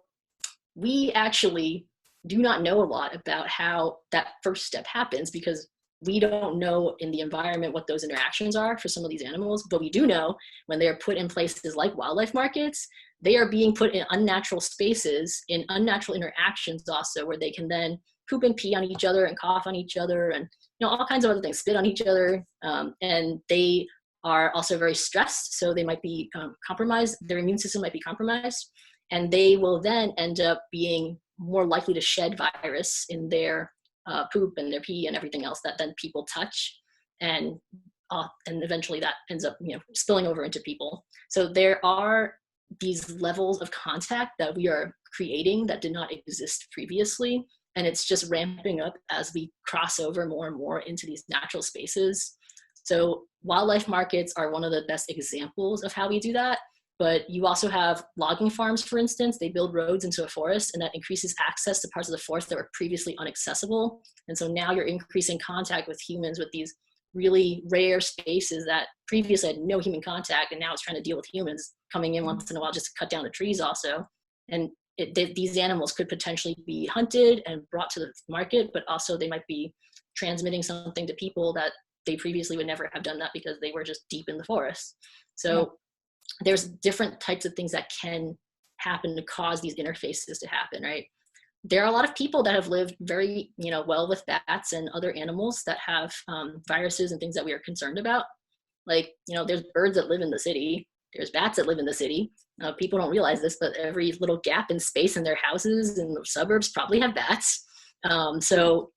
Speaker 2: we actually do not know a lot about how that first step happens, because we don't know in the environment what those interactions are for some of these animals, but we do know when they're put in places like wildlife markets, they are being put in unnatural spaces, in unnatural interactions also, where they can then poop and pee on each other and cough on each other and all kinds of other things, spit on each other. And they are also very stressed, so they might be compromised, their immune system might be compromised, and they will then end up being more likely to shed virus in their poop and their pee and everything else that then people touch, and eventually that ends up spilling over into people. So there are these levels of contact that we are creating that did not exist previously, and it's just ramping up as we cross over more and more into these natural spaces. So wildlife markets are one of the best examples of how we do that. But you also have logging farms, for instance. They build roads into a forest, and that increases access to parts of the forest that were previously inaccessible. And so now you're increasing contact with humans with these really rare spaces that previously had no human contact, and now it's trying to deal with humans coming in once in a while just to cut down the trees also. And these animals could potentially be hunted and brought to the market, but also they might be transmitting something to people that they previously would never have done that because they were just deep in the forest. So there's different types of things that can happen to cause these interfaces to happen, right? There are a lot of people that have lived very, well with bats and other animals that have viruses and things that we are concerned about. Like, there's birds that live in the city. There's bats that live in the city. People don't realize this, but every little gap in space in their houses in the suburbs probably have bats. So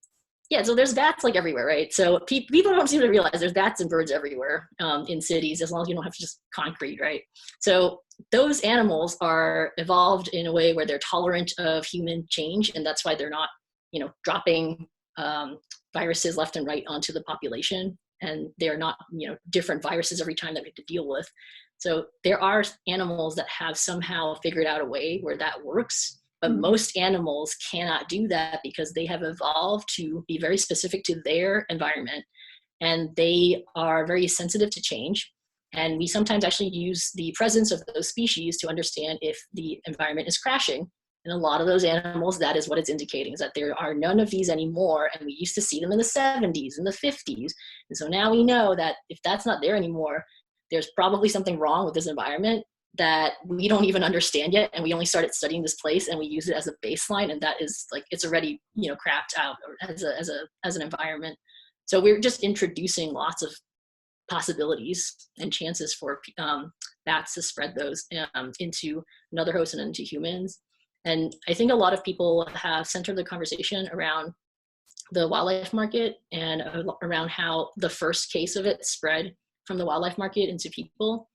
Speaker 2: there's bats like everywhere, right? So people don't seem to realize there's bats and birds everywhere in cities, as long as you don't have just concrete, right? So those animals are evolved in a way where they're tolerant of human change, and that's why they're not, dropping viruses left and right onto the population, and they're not, different viruses every time that we have to deal with. So there are animals that have somehow figured out a way where that works. But most animals cannot do that because they have evolved to be very specific to their environment, and they are very sensitive to change. And we sometimes actually use the presence of those species to understand if the environment is crashing. And a lot of those animals, that is what it's indicating, is that there are none of these anymore. And we used to see them in the 70s and the 50s. And so now we know that if that's not there anymore, there's probably something wrong with this environment that we don't even understand yet, and we only started studying this place and we use it as a baseline, and that is like it's already crapped out as an environment. So we're just introducing lots of possibilities and chances for bats to spread those into another host and into humans. And I think a lot of people have centered the conversation around the wildlife market and around how the first case of it spread from the wildlife market into people.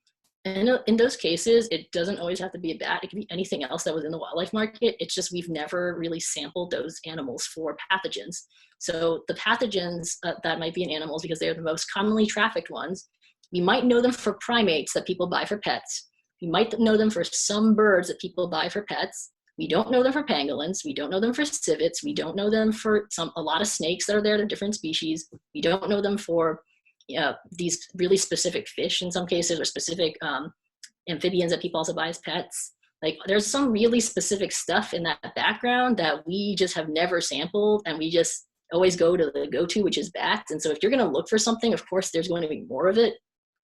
Speaker 2: And in those cases, it doesn't always have to be a bat. It can be anything else that was in the wildlife market. It's just we've never really sampled those animals for pathogens. So the pathogens that might be in animals, because they're the most commonly trafficked ones, we might know them for primates that people buy for pets. We might know them for some birds that people buy for pets. We don't know them for pangolins. We don't know them for civets. We don't know them for a lot of snakes that are there. They're different species. We don't know them for these really specific fish in some cases, or specific amphibians that people also buy as pets. Like, there's some really specific stuff in that background that we just have never sampled, and we just always go to the go-to, which is bats. And so if you're going to look for something, of course, there's going to be more of it.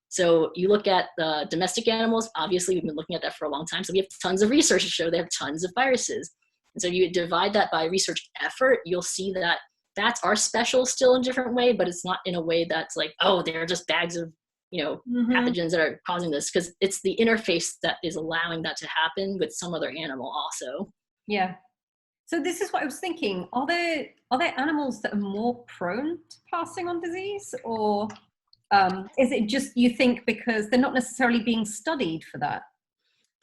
Speaker 2: So you look at the domestic animals, obviously we've been looking at that for a long time. So we have tons of research to show they have tons of viruses. And so you divide that by research effort, you'll see that bats are special still in a different way, but it's not in a way that's like, oh, they're just bags of, pathogens that are causing this, because it's the interface that is allowing that to happen with some other animal also.
Speaker 1: Yeah. So this is what I was thinking. Are there animals that are more prone to passing on disease, or is it just, you think, because they're not necessarily being studied for that?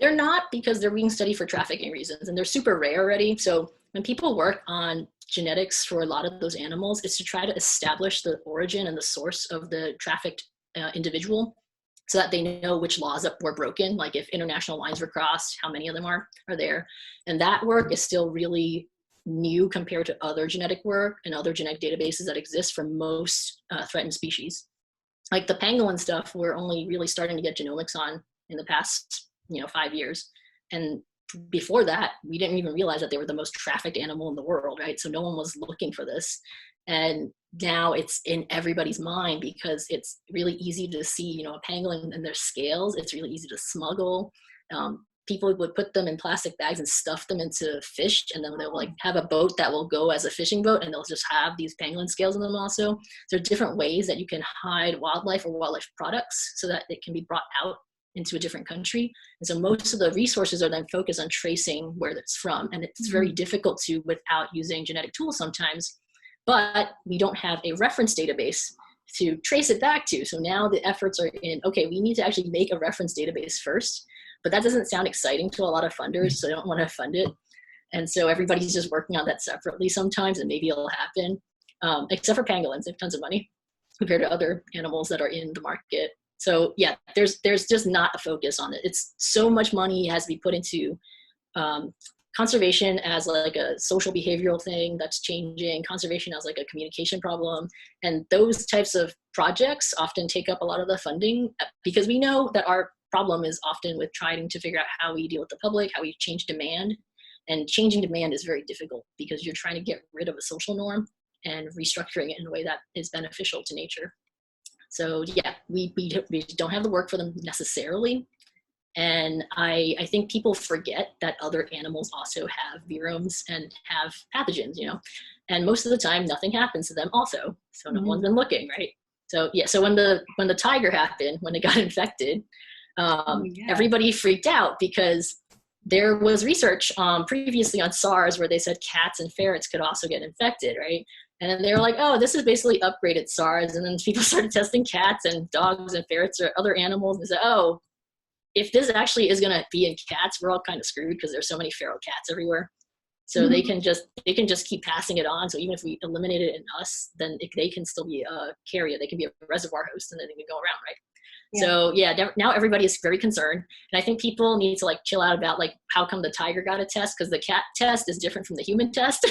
Speaker 2: They're not, because they're being studied for trafficking reasons, and they're super rare already. So when people work on genetics for a lot of those animals, it's to try to establish the origin and the source of the trafficked individual, so that they know which laws that were broken, like if international lines were crossed, how many of them are there. And that work is still really new compared to other genetic work and other genetic databases that exist for most threatened species. Like the pangolin stuff, we're only really starting to get genomics on in the past 5 years. And before that, we didn't even realize that they were the most trafficked animal in the world, right? So no one was looking for this. And now it's in everybody's mind, because it's really easy to see, a pangolin and their scales. It's really easy to smuggle. People would put them in plastic bags and stuff them into fish, and then they'll like have a boat that will go as a fishing boat, and they'll just have these pangolin scales in them also. There are different ways that you can hide wildlife or wildlife products so that it can be brought out into a different country. And so most of the resources are then focused on tracing where it's from. And it's very difficult to without using genetic tools sometimes, but we don't have a reference database to trace it back to. So now the efforts are in, okay, we need to actually make a reference database first, but that doesn't sound exciting to a lot of funders, so they don't want to fund it. And so everybody's just working on that separately sometimes, and maybe it'll happen, except for pangolins. They have tons of money compared to other animals that are in the market. So yeah, there's just not a focus on it. It's so much money has to be put into conservation as like a social behavioral thing that's changing, conservation as like a communication problem. And those types of projects often take up a lot of the funding, because we know that our problem is often with trying to figure out how we deal with the public, how we change demand. And changing demand is very difficult, because you're trying to get rid of a social norm and restructuring it in a way that is beneficial to nature. So yeah, we don't have the work for them necessarily. And I think people forget that other animals also have viromes and have pathogens, and most of the time nothing happens to them also. So no one's been looking, right? So yeah, so when the tiger happened, when it got infected, everybody freaked out, because there was research previously on SARS where they said cats and ferrets could also get infected, right? And then they were like, oh, this is basically upgraded SARS. And then people started testing cats and dogs and ferrets or other animals, and said, oh, if this actually is going to be in cats, we're all kind of screwed, because there's so many feral cats everywhere. So they can just keep passing it on. So even if we eliminate it in us, then they can still be a carrier. They can be a reservoir host, and then they can go around, right? Yeah. So yeah, now everybody is very concerned. And I think people need to like chill out about like, how come the tiger got a test? Because the cat test is different from the human test.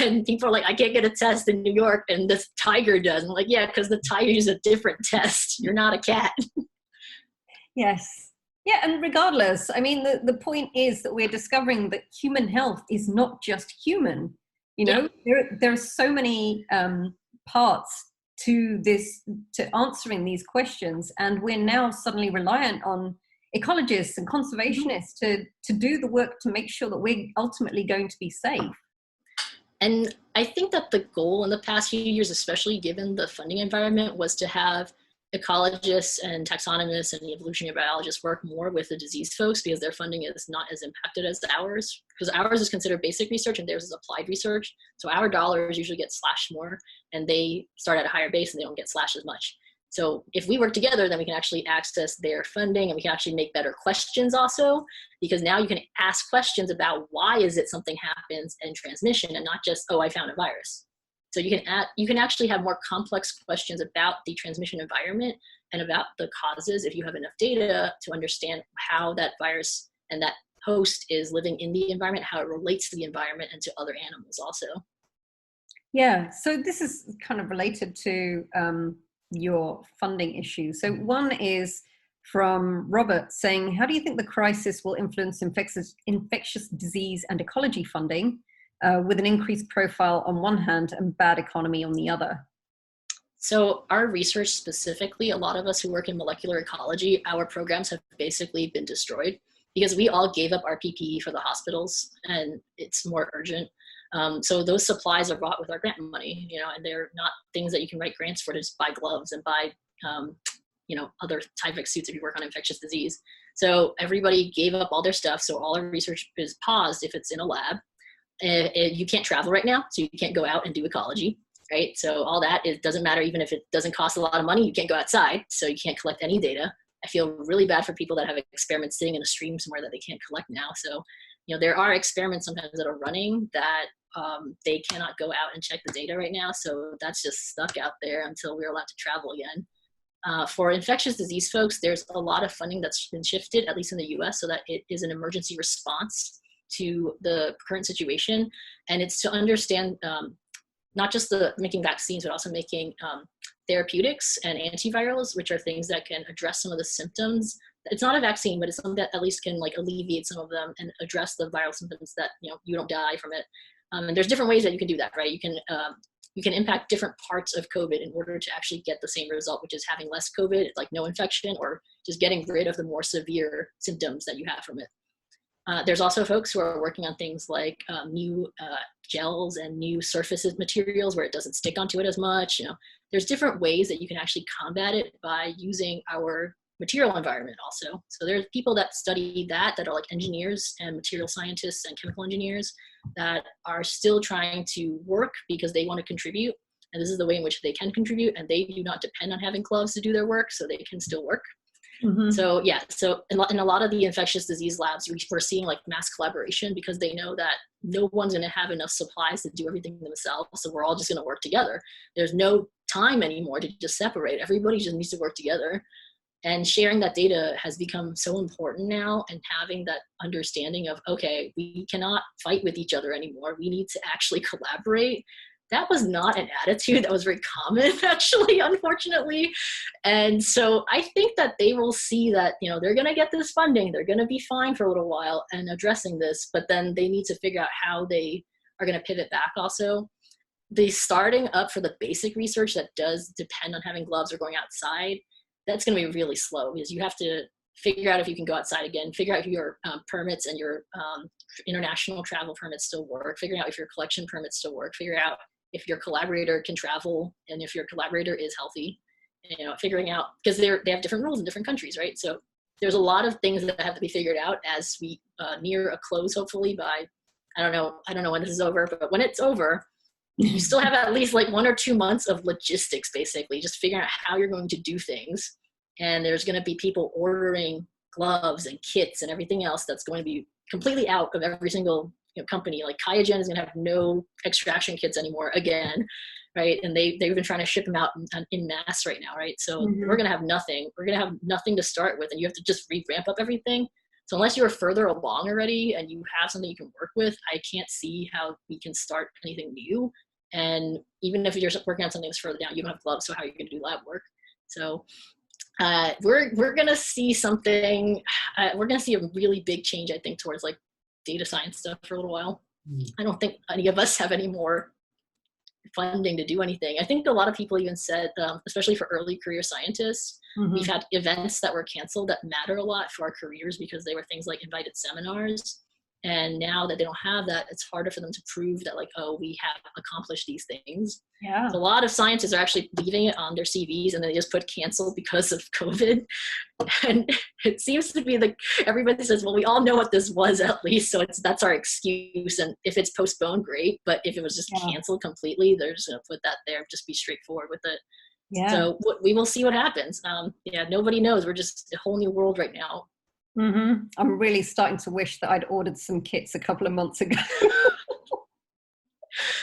Speaker 2: And people are like, I can't get a test in New York, and this tiger does. I'm like, yeah, because the tiger is a different test. You're not a cat.
Speaker 1: Yes. Yeah, and regardless, I mean, the point is that we're discovering that human health is not just human. There are so many parts to this, to answering these questions, and we're now suddenly reliant on ecologists and conservationists to do the work to make sure that we're ultimately going to be safe.
Speaker 2: And I think that the goal in the past few years, especially given the funding environment, was to have ecologists and taxonomists and evolutionary biologists work more with the disease folks, because their funding is not as impacted as ours, because ours is considered basic research and theirs is applied research. So our dollars usually get slashed more, and they start at a higher base and they don't get slashed as much. So if we work together, then we can actually access their funding, and we can actually make better questions also, because now you can ask questions about why is it something happens in transmission, and not just, oh, I found a virus. So you can actually have more complex questions about the transmission environment and about the causes if you have enough data to understand how that virus and that host is living in the environment, how it relates to the environment and to other animals also.
Speaker 1: Yeah, so this is kind of related to your funding issue. So one is from Robert saying, how do you think the crisis will influence infectious disease and ecology funding with an increased profile on one hand and bad economy on the other?
Speaker 2: So our research specifically, a lot of us who work in molecular ecology, our programs have basically been destroyed because we all gave up our PPE for the hospitals and it's more urgent. So those supplies are bought with our grant money, you know, and they're not things that you can write grants for to just buy gloves and buy, you know, other Tyvek suits if you work on infectious disease. So everybody gave up all their stuff. So all our research is paused if it's in a lab. You can't travel right now, so you can't go out and do ecology. Right? So all that, it doesn't matter, even if it doesn't cost a lot of money, you can't go outside, so you can't collect any data. I feel really bad for people that have experiments sitting in a stream somewhere that they can't collect now. So, you know, there are experiments sometimes that are running that they cannot go out and check the data right now. So that's just stuck out there until we're allowed to travel again. For infectious disease folks, there's a lot of funding that's been shifted, at least in the US, so that it is an emergency response to the current situation. And it's to understand not just the making vaccines, but also making therapeutics and antivirals, which are things that can address some of the symptoms. It's not a vaccine, but it's something that at least can like alleviate some of them and address the viral symptoms that, you know, you don't die from it. And there's different ways that you can do that, right? You can impact different parts of COVID in order to actually get the same result, which is having less COVID, like no infection, or just getting rid of the more severe symptoms that you have from it. There's also folks who are working on things like new gels and new surfaces materials where it doesn't stick onto it as much. You know, there's different ways that you can actually combat it by using our material environment also. So there's people that study that are like engineers and material scientists and chemical engineers that are still trying to work because they want to contribute. And this is the way in which they can contribute, and they do not depend on having gloves to do their work, so they can still work. Mm-hmm. So yeah, so in a lot of the infectious disease labs, we're seeing like mass collaboration because they know that no one's going to have enough supplies to do everything themselves. So we're all just going to work together. There's no time anymore to just separate. Everybody just needs to work together. And sharing that data has become so important now, and having that understanding of, okay, we cannot fight with each other anymore. We need to actually collaborate. That was not an attitude that was very common, actually, unfortunately. And so I think that they will see that, you know, they're going to get this funding. They're going to be fine for a little while and addressing this, but then they need to figure out how they are going to pivot back also. The starting up for the basic research that does depend on having gloves or going outside, that's going to be really slow because you have to figure out if you can go outside again, figure out if your permits and your international travel permits still work, figuring out if your collection permits still work, figure out if your collaborator can travel and if your collaborator is healthy, you know, figuring out, because they have different rules in different countries, right? So there's a lot of things that have to be figured out as we near a close, hopefully by, I don't know when this is over, but when it's over, you still have at least like 1 or 2 months of logistics, basically, just figuring out how you're going to do things. And there's going to be people ordering gloves and kits and everything else that's going to be completely out of every single company. Like QIAGEN is going to have no extraction kits anymore again, right? And they've been trying to ship them out in mass right now, right? So we're going to have nothing. We're going to have nothing to start with, and you have to just ramp up everything. So unless you're further along already and you have something you can work with, I can't see how we can start anything new. And even if you're working on something that's further down, you don't have gloves, so how are you going to do lab work? So we're going to see something, we're going to see a really big change, I think, towards like data science stuff for a little while. I don't think any of us have any more funding to do anything. I think a lot of people even said, especially for early career scientists, we've had events that were canceled that matter a lot for our careers because they were things like invited seminars. And now that they don't have that, it's harder for them to prove that, like, oh, we have accomplished these things. Yeah. So a lot of scientists are actually leaving it on their CVs, and they just put canceled because of COVID. And it seems to be like everybody says, well, we all know what this was at least, so that's our excuse. And if it's postponed, great. But if it was just canceled completely, they're just going to put that there, just be straightforward with it. Yeah. So we will see what happens. Nobody knows. We're just a whole new world right now.
Speaker 1: I'm really starting to wish that I'd ordered some kits a couple of months ago.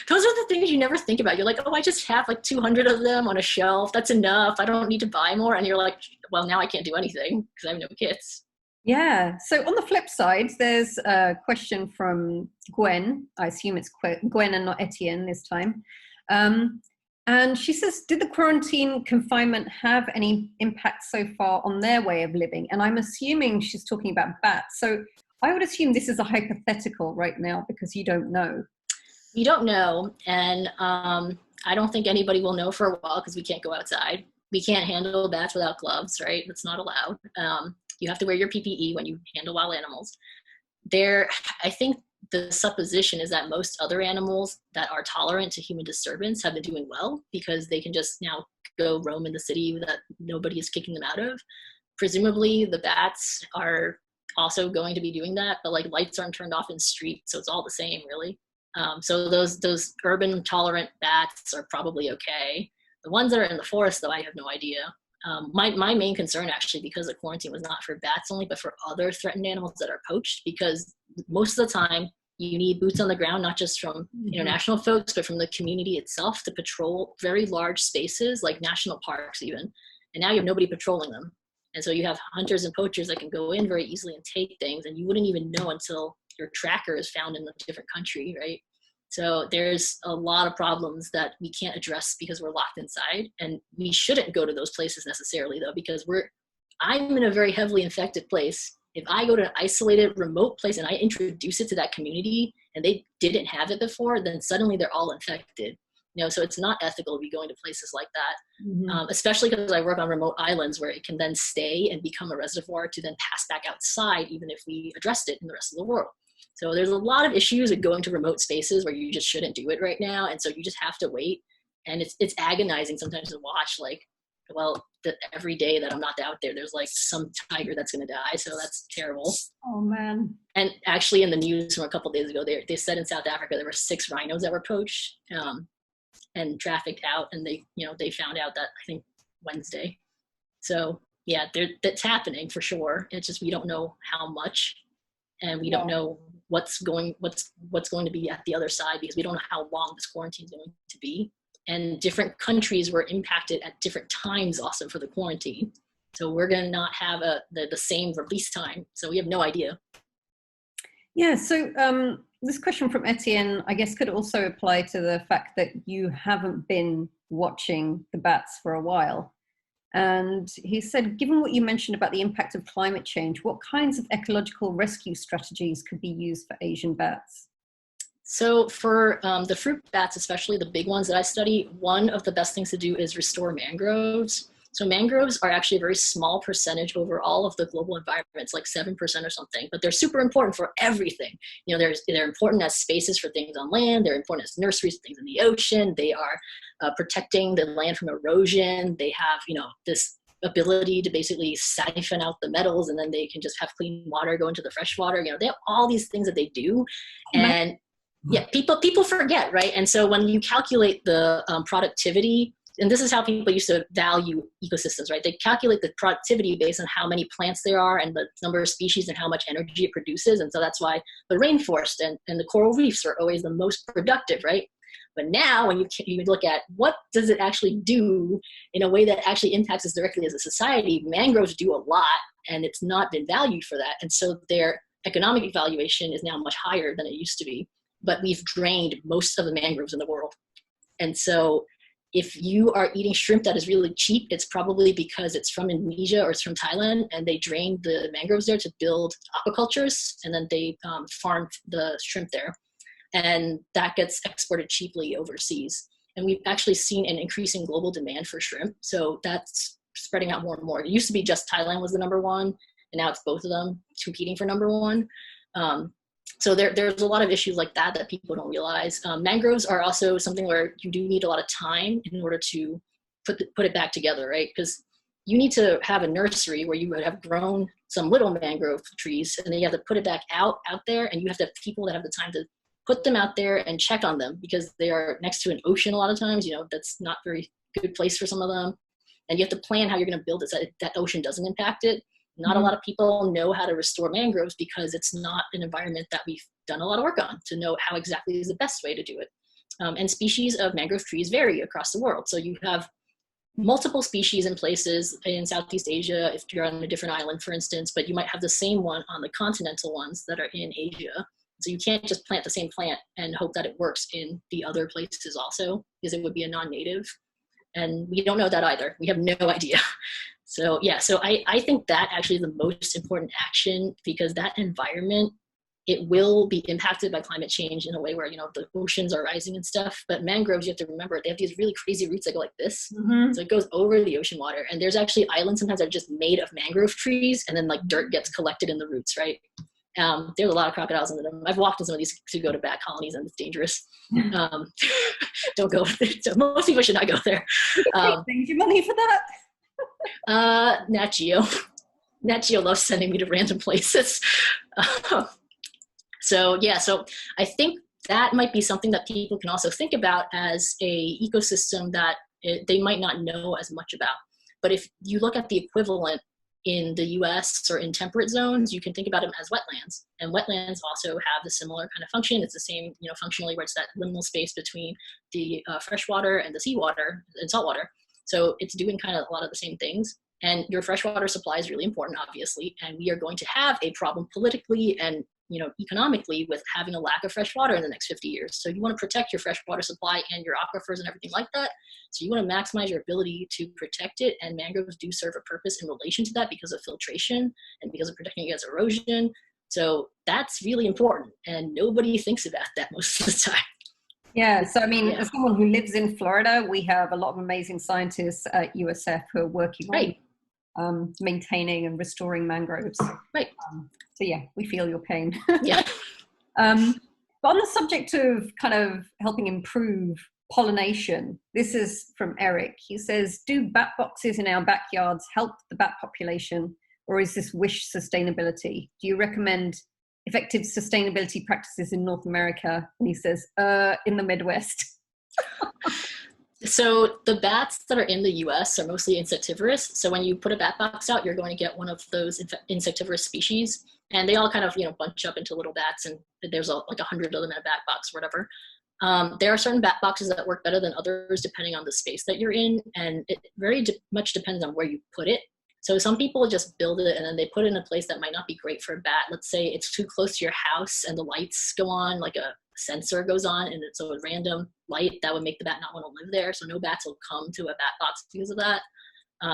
Speaker 2: Those are the things you never think about. You're like, oh, I just have like 200 of them on a shelf. That's enough. I don't need to buy more. And you're like, well, now I can't do anything because I have no kits.
Speaker 1: Yeah. So on the flip side, there's a question from Gwen. I assume it's Gwen and not Etienne this time. And she says, did the quarantine confinement have any impact so far on their way of living? And I'm assuming she's talking about bats. So I would assume this is a hypothetical right now because you don't know.
Speaker 2: We don't know. And I don't think anybody will know for a while because we can't go outside. We can't handle bats without gloves, right? That's not allowed. You have to wear your PPE when you handle wild animals. I think the supposition is that most other animals that are tolerant to human disturbance have been doing well because they can just now go roam in the city that nobody is kicking them out of. Presumably the bats are also going to be doing that, but like lights aren't turned off in streets, so it's all the same really. So those urban tolerant bats are probably okay. The ones that are in the forest though, I have no idea. My main concern actually, because the quarantine was not for bats only, but for other threatened animals that are poached, because most of the time you need boots on the ground, not just from international folks, but from the community itself to patrol very large spaces like national parks even. And now you have nobody patrolling them. And so you have hunters and poachers that can go in very easily and take things, and you wouldn't even know until your tracker is found in a different country, right? So there's a lot of problems that we can't address because we're locked inside, and we shouldn't go to those places necessarily though, because I'm in a very heavily infected place. If I go to an isolated remote place and I introduce it to that community and they didn't have it before, then suddenly they're all infected. So it's not ethical to be going to places like that, especially because I work on remote islands where it can then stay and become a reservoir to then pass back outside, even if we addressed it in the rest of the world. So there's a lot of issues with going to remote spaces where you just shouldn't do it right now. And so you just have to wait. And it's agonizing sometimes to watch, like, well, every day that I'm not out there, there's like some tiger that's going to die. So that's terrible.
Speaker 1: Oh, man.
Speaker 2: And actually in the news from a couple of days ago, they said in South Africa, there were 6 rhinos that were poached and trafficked out. And they found out that, I think, Wednesday. So yeah, that's happening for sure. It's just, we don't know how much, and we don't know what's going to be at the other side, because we don't know how long this quarantine is going to be. And different countries were impacted at different times also for the quarantine. So we're going to not have the same release time. So we have no idea. Yeah,
Speaker 1: so this question from Etienne, I guess, could also apply to the fact that you haven't been watching the bats for a while. And he said, given what you mentioned about the impact of climate change, what kinds of ecological rescue strategies could be used for Asian bats?
Speaker 2: So for the fruit bats, especially the big ones that I study, one of the best things to do is restore mangroves. So mangroves are actually a very small percentage over all of the global environments, like 7% or something, but they're super important for everything. They're important as spaces for things on land. They're important as nurseries for things in the ocean. They are protecting the land from erosion. They have, this ability to basically siphon out the metals, and then they can just have clean water go into the fresh water. They have all these things that they do. And yeah, people forget, right? And so when you calculate the productivity, and this is how people used to value ecosystems, right? They calculate the productivity based on how many plants there are and the number of species and how much energy it produces. And so that's why the rainforest and the coral reefs are always the most productive, right? But now when you look at what does it actually do in a way that actually impacts us directly as a society, mangroves do a lot, and it's not been valued for that. And so their economic evaluation is now much higher than it used to be. But we've drained most of the mangroves in the world. And so if you are eating shrimp that is really cheap, it's probably because it's from Indonesia or it's from Thailand, and they drained the mangroves there to build aquacultures, and then they farmed the shrimp there. And that gets exported cheaply overseas. And we've actually seen an increasing global demand for shrimp. So that's spreading out more and more. It used to be just Thailand was the number one, and now it's both of them competing for number one. So there's a lot of issues like that people don't realize. Mangroves are also something where you do need a lot of time in order to put it back together, right? Because you need to have a nursery where you would have grown some little mangrove trees, and then you have to put it back out there, and you have to have people that have the time to put them out there and check on them, because they are next to an ocean a lot of times. That's not a very good place for some of them. And you have to plan how you're going to build it so that ocean doesn't impact it. Not a lot of people know how to restore mangroves because it's not an environment that we've done a lot of work on to know how exactly is the best way to do it. And species of mangrove trees vary across the world. So you have multiple species in places in Southeast Asia, if you're on a different island, for instance, but you might have the same one on the continental ones that are in Asia. So you can't just plant the same plant and hope that it works in the other places also, because it would be a non-native. And we don't know that either. We have no idea. So yeah, so I think that actually is the most important action, because that environment, it will be impacted by climate change in a way where, you know, the oceans are rising and stuff. But mangroves, you have to remember, they have these really crazy roots that go like this. So it goes over the ocean water. And there's actually islands sometimes that are just made of mangrove trees, and then like dirt gets collected in the roots, right? There's a lot of crocodiles in them. I've walked in some of these to go to bat colonies, and it's dangerous. Don't go. So most people should not go there.
Speaker 1: Thank you money for that.
Speaker 2: Nat Geo. Nat Geo loves sending me to random places. So yeah, so I think that might be something that people can also think about as a ecosystem that they might not know as much about. But if you look at the equivalent in the US or in temperate zones, you can think about them as wetlands. And wetlands also have the similar kind of function. It's the same, you know, functionally, where it's that liminal space between the freshwater and the seawater and saltwater. So it's doing kind of a lot of the same things. And your freshwater supply is really important, obviously. And we are going to have a problem politically and, you know, economically with having a lack of fresh water in the next 50 years. So you want to protect your freshwater supply and your aquifers and everything like that. So you want to maximize your ability to protect it. And mangroves do serve a purpose in relation to that because of filtration and because of protecting against erosion. So that's really important. And nobody thinks about that most of the time.
Speaker 1: Yeah, so I mean, as someone who lives in Florida, we have a lot of amazing scientists at USF who are working on maintaining and restoring mangroves.
Speaker 2: Right.
Speaker 1: So yeah, we feel your pain.
Speaker 2: Yeah.
Speaker 1: But on the subject of kind of helping improve pollination, this is from Eric. He says, do bat boxes in our backyards help the bat population, or is this wish sustainability? Do you recommend effective sustainability practices in North America? And he says, in the Midwest.
Speaker 2: So the bats that are in the US are mostly insectivorous. So when you put a bat box out, you're going to get one of those insectivorous species. And they all kind of, you know, bunch up into little bats, and there's like 100 of them in a bat box or whatever. There are certain bat boxes that work better than others depending on the space that you're in. And it very much depends on where you put it. So some people just build it and then they put it in a place that might not be great for a bat. Let's say it's too close to your house and the lights go on, like a sensor goes on, and it's a random light that would make the bat not want to live there. So no bats will come to a bat box because of that.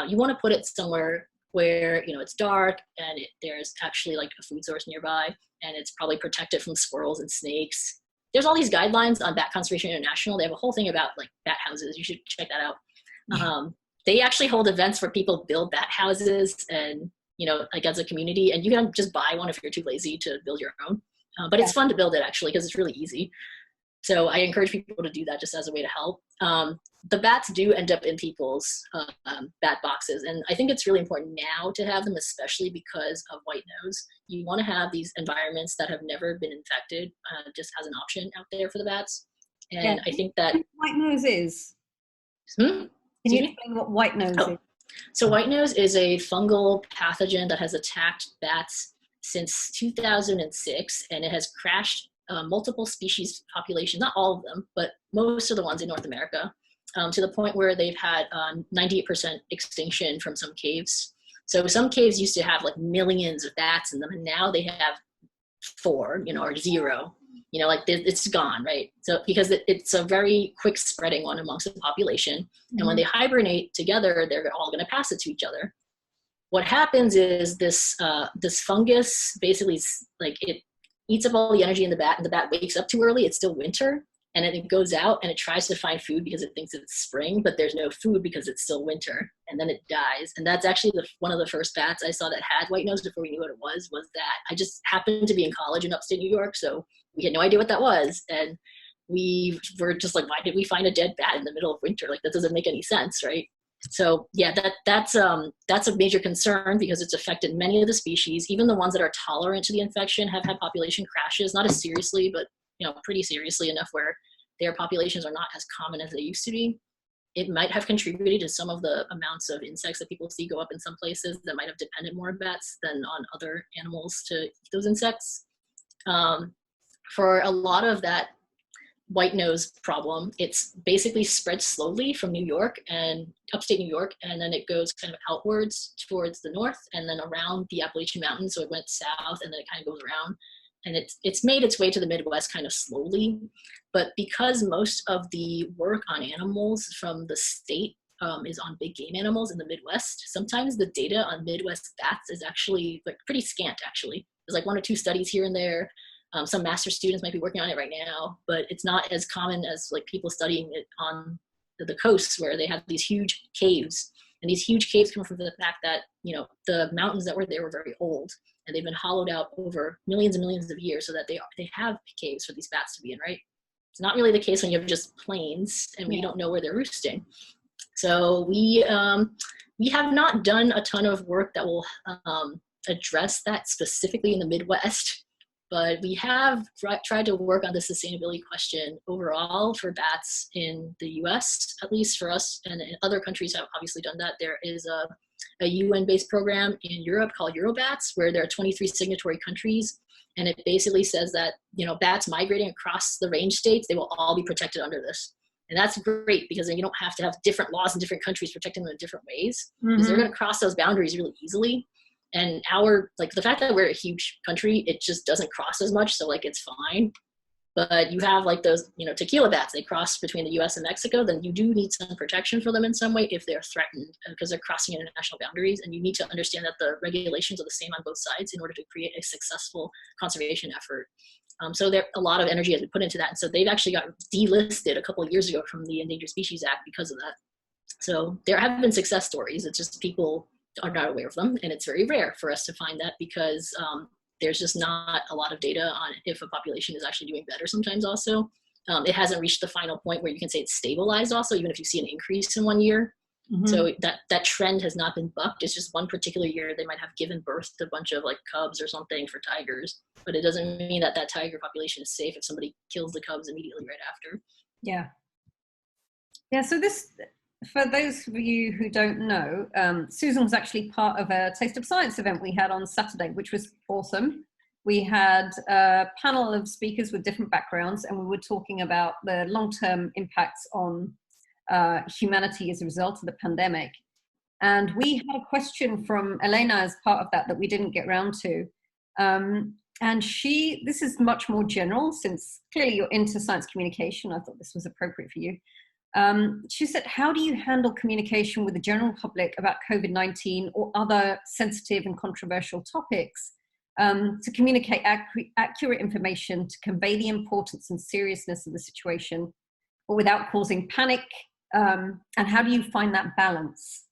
Speaker 2: You want to put it somewhere where, you know, it's dark and there's actually like a food source nearby, and it's probably protected from squirrels and snakes. There's all these guidelines on Bat Conservation International. They have a whole thing about like bat houses. You should check that out. They actually hold events where people build bat houses, and, you know, like as a community, and you can just buy one if you're too lazy to build your own. But it's fun to build it actually, because it's really easy. So I encourage people to do that just as a way to help. The bats do end up in people's bat boxes. And I think it's really important now to have them, especially because of white nose. You want to have these environments that have never been infected just as an option out there for the bats. And I think that
Speaker 1: white nose is. Can you explain what white nose is?
Speaker 2: So white nose is a fungal pathogen that has attacked bats since 2006, and it has crashed multiple species populations, not all of them, but most of the ones in North America, to the point where they've had 98% extinction from some caves. So some caves used to have like millions of bats in them, and now they have 4, you know, or 0. You know, like it's gone, right? So because it's a very quick spreading one amongst the population. And when they hibernate together, they're all going to pass it to each other. What happens is this fungus basically, like, it eats up all the energy in the bat, and the bat wakes up too early. It's still winter, and then it goes out and it tries to find food because it thinks it's spring, but there's no food because it's still winter, and then it dies. And that's actually one of the first bats I saw that had white nose before we knew what it was that. I just happened to be in college in upstate New York, so we had no idea what that was. And we were just like, why did we find a dead bat in the middle of winter? Like, that doesn't make any sense, right? So yeah, that's a major concern because it's affected many of the species. Even the ones that are tolerant to the infection have had population crashes, not as seriously, but, you know, pretty seriously enough where their populations are not as common as they used to be. It might have contributed to some of the amounts of insects that people see go up in some places that might have depended more on bats than on other animals to eat those insects. For a lot of that, white nose problem. It's basically spread slowly from New York and upstate New York, and then it goes kind of outwards towards the north and then around the Appalachian Mountains. So it went south and then it kind of goes around, and it's made its way to the Midwest kind of slowly. But because most of the work on animals from the state is on big game animals in the Midwest, sometimes the data on Midwest bats is actually like pretty scant. Actually, there's like 1 or 2 studies here and there. Some master's students might be working on it right now, but it's not as common as like people studying it on the coasts where they have these huge caves. And these huge caves come from the fact that, you know, the mountains that were there were very old and they've been hollowed out over millions and millions of years so that they have caves for these bats to be in, right? It's not really the case when you have just plains and we don't know where they're roosting. So we have not done a ton of work that will address that specifically in the Midwest. But we have tried to work on the sustainability question overall for bats in the US, at least for us, and other countries have obviously done that. There is a UN-based program in Europe called Eurobats, where there are 23 signatory countries, and it basically says that, you know, bats migrating across the range states, they will all be protected under this. And that's great because then you don't have to have different laws in different countries protecting them in different ways, because they're going to cross those boundaries really easily. And like the fact that we're a huge country, it just doesn't cross as much. So like, it's fine. But you have like those, you know, tequila bats, they cross between the US and Mexico, then you do need some protection for them in some way if they're threatened because they're crossing international boundaries. And you need to understand that the regulations are the same on both sides in order to create a successful conservation effort. So there a lot of energy has been put into that. And so they've actually got delisted a couple of years ago from the Endangered Species Act because of that. So there have been success stories. It's just people are not aware of them, and it's very rare for us to find that because there's just not a lot of data on if a population is actually doing better sometimes also. It hasn't reached the final point where you can say it's stabilized also, even if you see an increase in 1 year. So that trend has not been bucked. It's just one particular year they might have given birth to a bunch of like cubs or something for tigers, but it doesn't mean that that tiger population is safe if somebody kills the cubs immediately right after.
Speaker 1: Yeah, so this, for those of you who don't know, Susan was actually part of a Taste of Science event we had on Saturday, which was awesome. We had a panel of speakers with different backgrounds, and we were talking about the long-term impacts on humanity as a result of the pandemic. And we had a question from Elena as part of that we didn't get around to. And this is much more general, since clearly you're into science communication. I thought this was appropriate for you. She said, how do you handle communication with the general public about COVID-19 or other sensitive and controversial topics to communicate accurate information, to convey the importance and seriousness of the situation, but without causing panic? And how do you find that balance?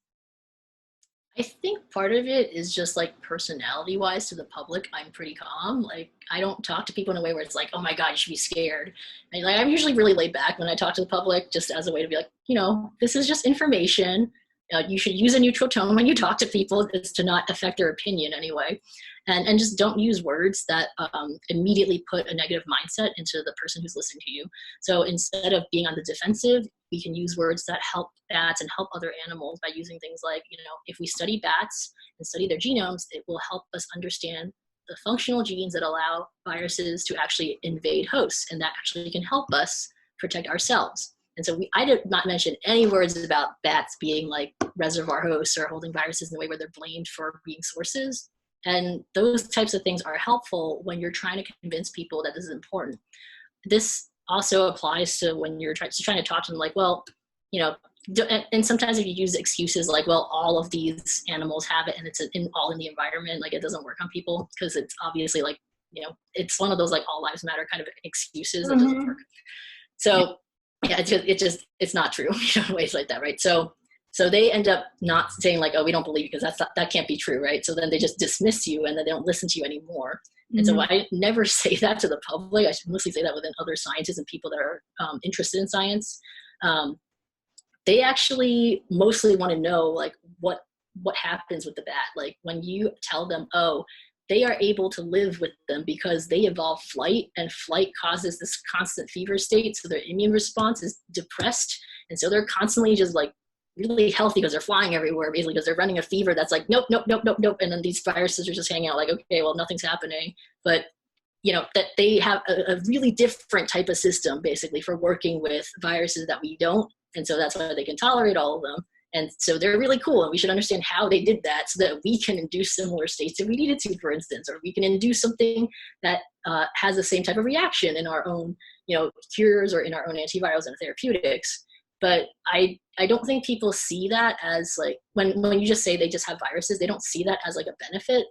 Speaker 2: I think part of it is just like personality wise to the public, I'm pretty calm. Like I don't talk to people in a way where it's like, oh my God, you should be scared. And like, I'm usually really laid back when I talk to the public, just as a way to be like, you know, this is just information. You should use a neutral tone when you talk to people. It's to not affect their opinion anyway. And just don't use words that immediately put a negative mindset into the person who's listening to you. So instead of being on the defensive, we can use words that help bats and help other animals by using things like, you know, if we study bats and study their genomes, it will help us understand the functional genes that allow viruses to actually invade hosts, and that actually can help us protect ourselves. And so I did not mention any words about bats being like reservoir hosts or holding viruses in the way where they're blamed for being sources. And those types of things are helpful when you're trying to convince people that this is important. This also applies to when you're trying to talk to them like, well, you know, and sometimes if you use excuses like, well, all of these animals have it and it's all in the environment, like it doesn't work on people because it's obviously like, you know, it's one of those like all lives matter kind of excuses that doesn't work. So yeah, it's not true, you know, in ways like that, right? So they end up not saying like, oh, we don't believe you because that can't be true, right? So then they just dismiss you and then they don't listen to you anymore. And so I never say that to the public. I should mostly say that within other scientists and people that are interested in science. They actually mostly want to know like what happens with the bat. Like when you tell them, oh, they are able to live with them because they evolve flight, and flight causes this constant fever state. So their immune response is depressed. And so they're constantly just like really healthy because they're flying everywhere, basically because they're running a fever that's like, nope. And then these viruses are just hanging out like, okay, well, nothing's happening. But that they have a really different type of system basically for working with viruses that we don't. And so that's why they can tolerate all of them. And so they're really cool, and we should understand how they did that so that we can induce similar states if we needed to, for instance, or we can induce something that has the same type of reaction in our own, cures or in our own antivirals and therapeutics. But I don't think people see that as like, when you just say they just have viruses, they don't see that as like a benefit.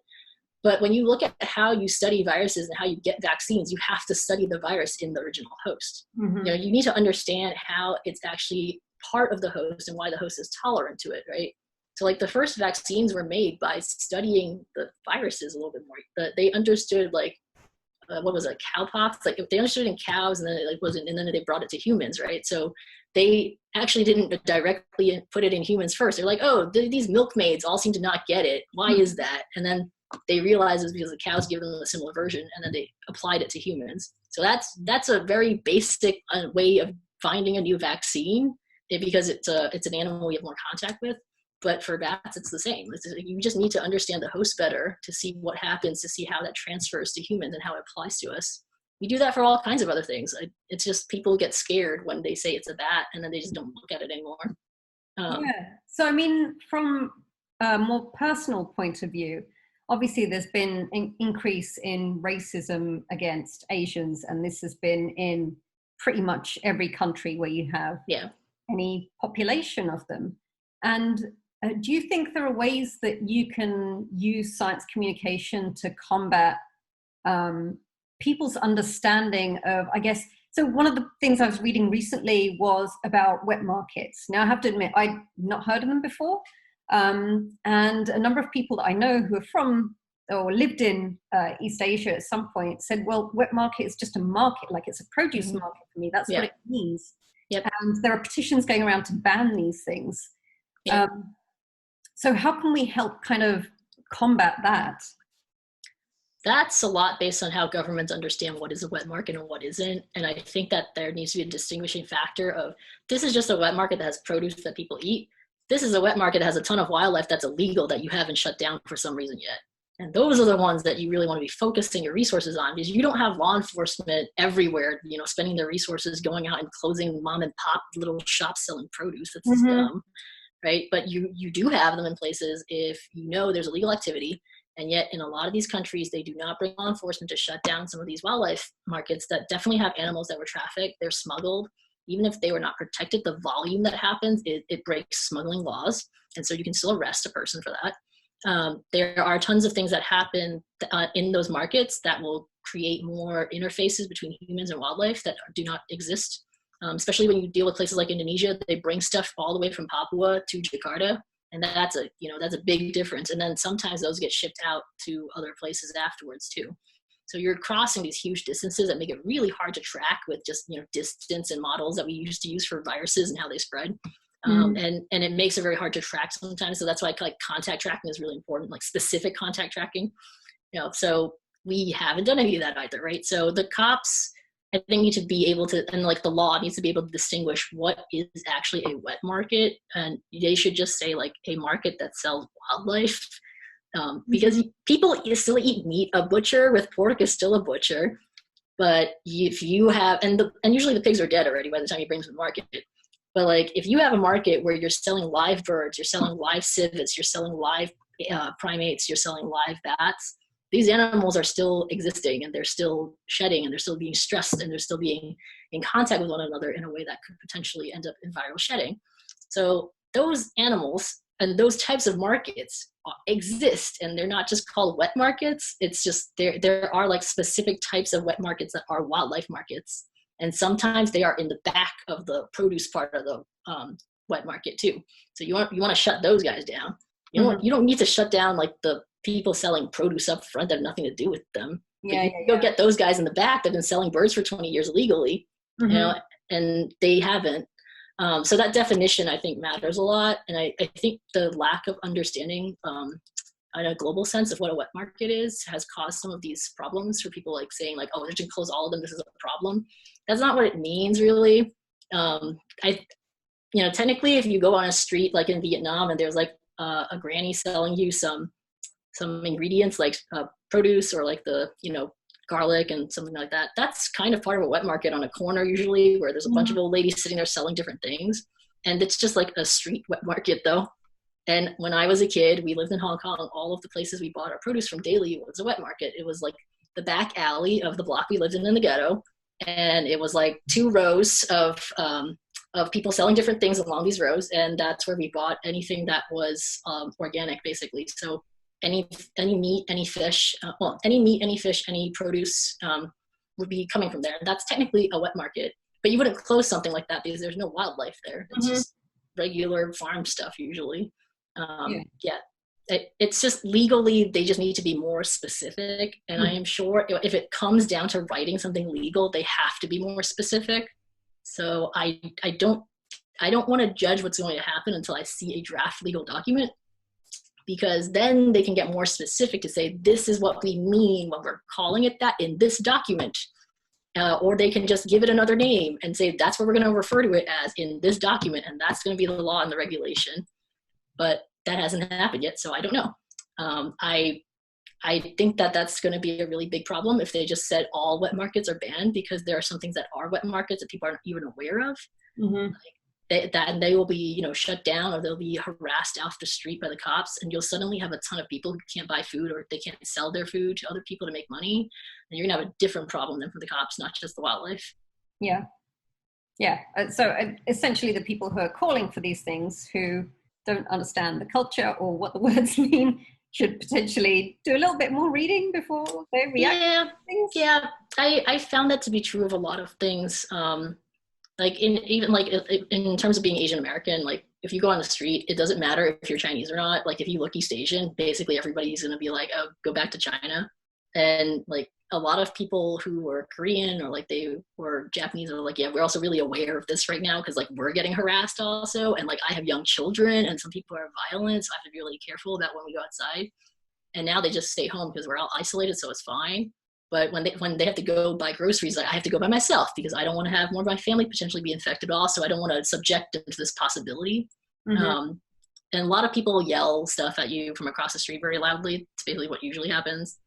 Speaker 2: But when you look at how you study viruses and how you get vaccines, you have to study the virus in the original host.
Speaker 1: Mm-hmm.
Speaker 2: You need to understand how it's actually part of the host and why the host is tolerant to it, right? So like the first vaccines were made by studying the viruses a little bit more. They understood like, what was it, cowpox? Like they understood in cows, and then it wasn't, and then they brought it to humans, right? So they actually didn't directly put it in humans first. They're like, oh, these milkmaids all seem to not get it. Why is that? And then they realized it was because the cows give them a similar version, and then they applied it to humans. So that's a very basic way of finding a new vaccine, because it's an animal we have more contact with. But for bats, it's the same. You just need to understand the host better to see what happens, to see how that transfers to humans and how it applies to us. We do that for all kinds of other things. It's just people get scared when they say it's a bat, and then they just don't look at it anymore.
Speaker 1: Yeah. So, I mean, from a more personal point of view, obviously there's been an increase in racism against Asians, and this has been in pretty much every country where you have any population of them. And do you think there are ways that you can use science communication to combat people's understanding of, I guess, so one of the things I was reading recently was about wet markets. Now, I have to admit, I'd not heard of them before. And a number of people that I know who are from or lived in East Asia at some point said, well, wet market is just a market, like it's a produce market for me. That's what it means.
Speaker 2: Yep.
Speaker 1: And there are petitions going around to ban these things.
Speaker 2: Yep.
Speaker 1: So how can we help kind of combat that?
Speaker 2: That's a lot based on how governments understand what is a wet market and what isn't. And I think that there needs to be a distinguishing factor of, this is just a wet market that has produce that people eat. This is a wet market that has a ton of wildlife that's illegal that you haven't shut down for some reason yet. And those are the ones that you really want to be focusing your resources on, because you don't have law enforcement everywhere, spending their resources going out and closing mom and pop little shops selling produce. That's just dumb, right? But you do have them in places if there's illegal activity. And yet in a lot of these countries, they do not bring law enforcement to shut down some of these wildlife markets that definitely have animals that were trafficked, they're smuggled. Even if they were not protected, the volume that happens, it breaks smuggling laws. And so you can still arrest a person for that. There are tons of things that happen in those markets that will create more interfaces between humans and wildlife that do not exist. Especially when you deal with places like Indonesia, they bring stuff all the way from Papua to Jakarta. And that's a big difference. And then sometimes those get shipped out to other places afterwards too. So you're crossing these huge distances that make it really hard to track with just, distance and models that we used to use for viruses and how they spread. And it makes it very hard to track sometimes. So that's why like contact tracking is really important, like specific contact tracking. So we haven't done any of that either, right? So the cops, I think, need to be able to, and like the law needs to be able to distinguish what is actually a wet market. And they should just say like a market that sells wildlife. Because people still eat meat. A butcher with pork is still a butcher. But if you have, and usually the pigs are dead already by the time you bring them to the market. But like if you have a market where you're selling live birds, you're selling live civets, you're selling live primates, you're selling live bats, these animals are still existing, and they're still shedding, and they're still being stressed, and they're still being in contact with one another in a way that could potentially end up in viral shedding. So those animals and those types of markets exist, and they're not just called wet markets. It's just there are like specific types of wet markets that are wildlife markets, and sometimes they are in the back of the produce part of the wet market too. So you want to shut those guys down. You don't need to shut down like the people selling produce up front that have nothing to do with them. Go get those guys in the back that have been selling birds for 20 years illegally, and they haven't. So that definition, I think, matters a lot. And I think the lack of understanding in a global sense of what a wet market is has caused some of these problems for people, like saying like, oh, they should close all of them, this is a problem. That's not what it means, really. Technically, if you go on a street like in Vietnam and there's like a granny selling you some ingredients like produce or like the garlic and something like that. That's kind of part of a wet market on a corner usually, where there's a bunch of old ladies sitting there selling different things. And it's just like a street wet market though. And when I was a kid, we lived in Hong Kong. All of the places we bought our produce from daily was a wet market. It was like the back alley of the block we lived in the ghetto. And it was like 2 rows of people selling different things along these rows. And that's where we bought anything that was organic, basically. So any meat, any fish, any produce would be coming from there. And that's technically a wet market. But you wouldn't close something like that because there's no wildlife there. It's just regular farm stuff usually. It's just legally, they just need to be more specific. And I am sure if it comes down to writing something legal, they have to be more specific. So I don't want to judge what's going to happen until I see a draft legal document, because then they can get more specific to say, this is what we mean when we're calling it that in this document. Or they can just give it another name and say, that's what we're going to refer to it as in this document. And that's going to be the law and the regulation. But that hasn't happened yet, so I don't know. I think that that's going to be a really big problem if they just said all wet markets are banned, because there are some things that are wet markets that people aren't even aware of. And they will be, shut down, or they'll be harassed off the street by the cops, and you'll suddenly have a ton of people who can't buy food, or they can't sell their food to other people to make money. And you're going to have a different problem than from the cops, not just the wildlife.
Speaker 1: Yeah. So essentially the people who are calling for these things, who don't understand the culture or what the words mean, should potentially do a little bit more reading before they react to things.
Speaker 2: Yeah, I found that to be true of a lot of things. Like in terms of being Asian American, like if you go on the street, it doesn't matter if you're Chinese or not. Like if you look East Asian, basically everybody's going to be like, oh, go back to China. And like a lot of people who were Korean or like they were Japanese are like, yeah, we're also really aware of this right now, because like we're getting harassed also. And like I have young children and some people are violent, so I have to be really careful about when we go outside. And now they just stay home because we're all isolated, so it's fine. But when they have to go buy groceries, like I have to go by myself because I don't want to have more of my family potentially be infected also. I don't want to subject them to this possibility. And a lot of people yell stuff at you from across the street very loudly. It's basically what usually happens.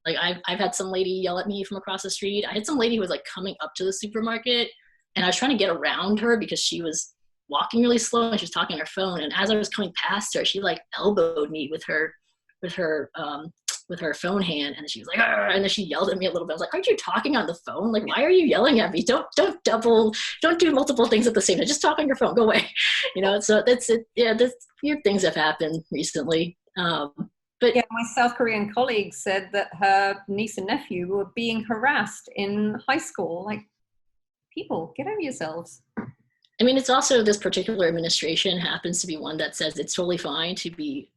Speaker 2: Like I've had some lady yell at me from across the street. I had some lady who was like coming up to the supermarket, and I was trying to get around her because she was walking really slow and she was talking on her phone. And as I was coming past her, she like elbowed me with her phone hand, and she was like, argh! And then she yelled at me a little bit. I was like, aren't you talking on the phone? Like, why are you yelling at me? Don't do multiple things at the same time. Just talk on your phone. Go away. So that's it. Yeah, weird things have happened recently. But
Speaker 1: yeah, my South Korean colleague said that her niece and nephew were being harassed in high school. Like, people, get over yourselves.
Speaker 2: I mean, it's also this particular administration happens to be one that says it's totally fine to be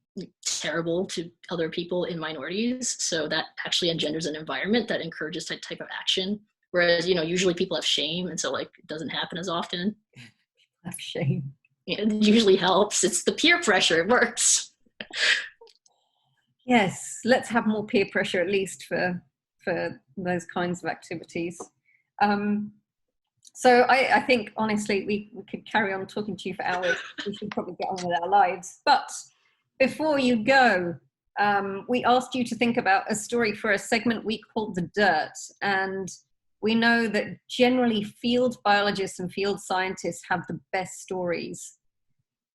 Speaker 2: terrible to other people in minorities. So that actually engenders an environment that encourages that type of action. Whereas, usually people have shame, and so like it doesn't happen as often.
Speaker 1: Have shame.
Speaker 2: It usually helps. It's the peer pressure. It works.
Speaker 1: Yes, let's have more peer pressure at least for those kinds of activities. So I think, honestly, we could carry on talking to you for hours. We should probably get on with our lives. But before you go, we asked you to think about a story for a segment we called The Dirt. And we know that generally field biologists and field scientists have the best stories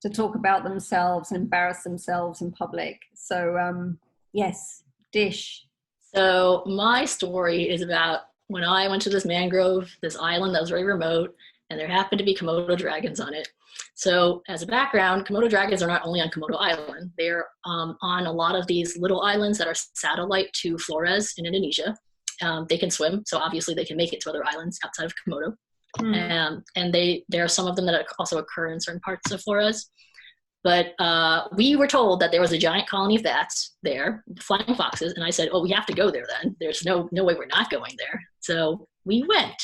Speaker 1: to talk about themselves and embarrass themselves in public. So yes, dish.
Speaker 2: So my story is about when I went to this mangrove, this island that was very remote, and there happened to be Komodo dragons on it. So as a background, Komodo dragons are not only on Komodo Island, they're on a lot of these little islands that are satellite to Flores in Indonesia. They can swim, so obviously they can make it to other islands outside of Komodo. And there are some of them that also occur in certain parts of Flores. But we were told that there was a giant colony of bats there, flying foxes, and I said, we have to go there then. There's no way we're not going there. So we went.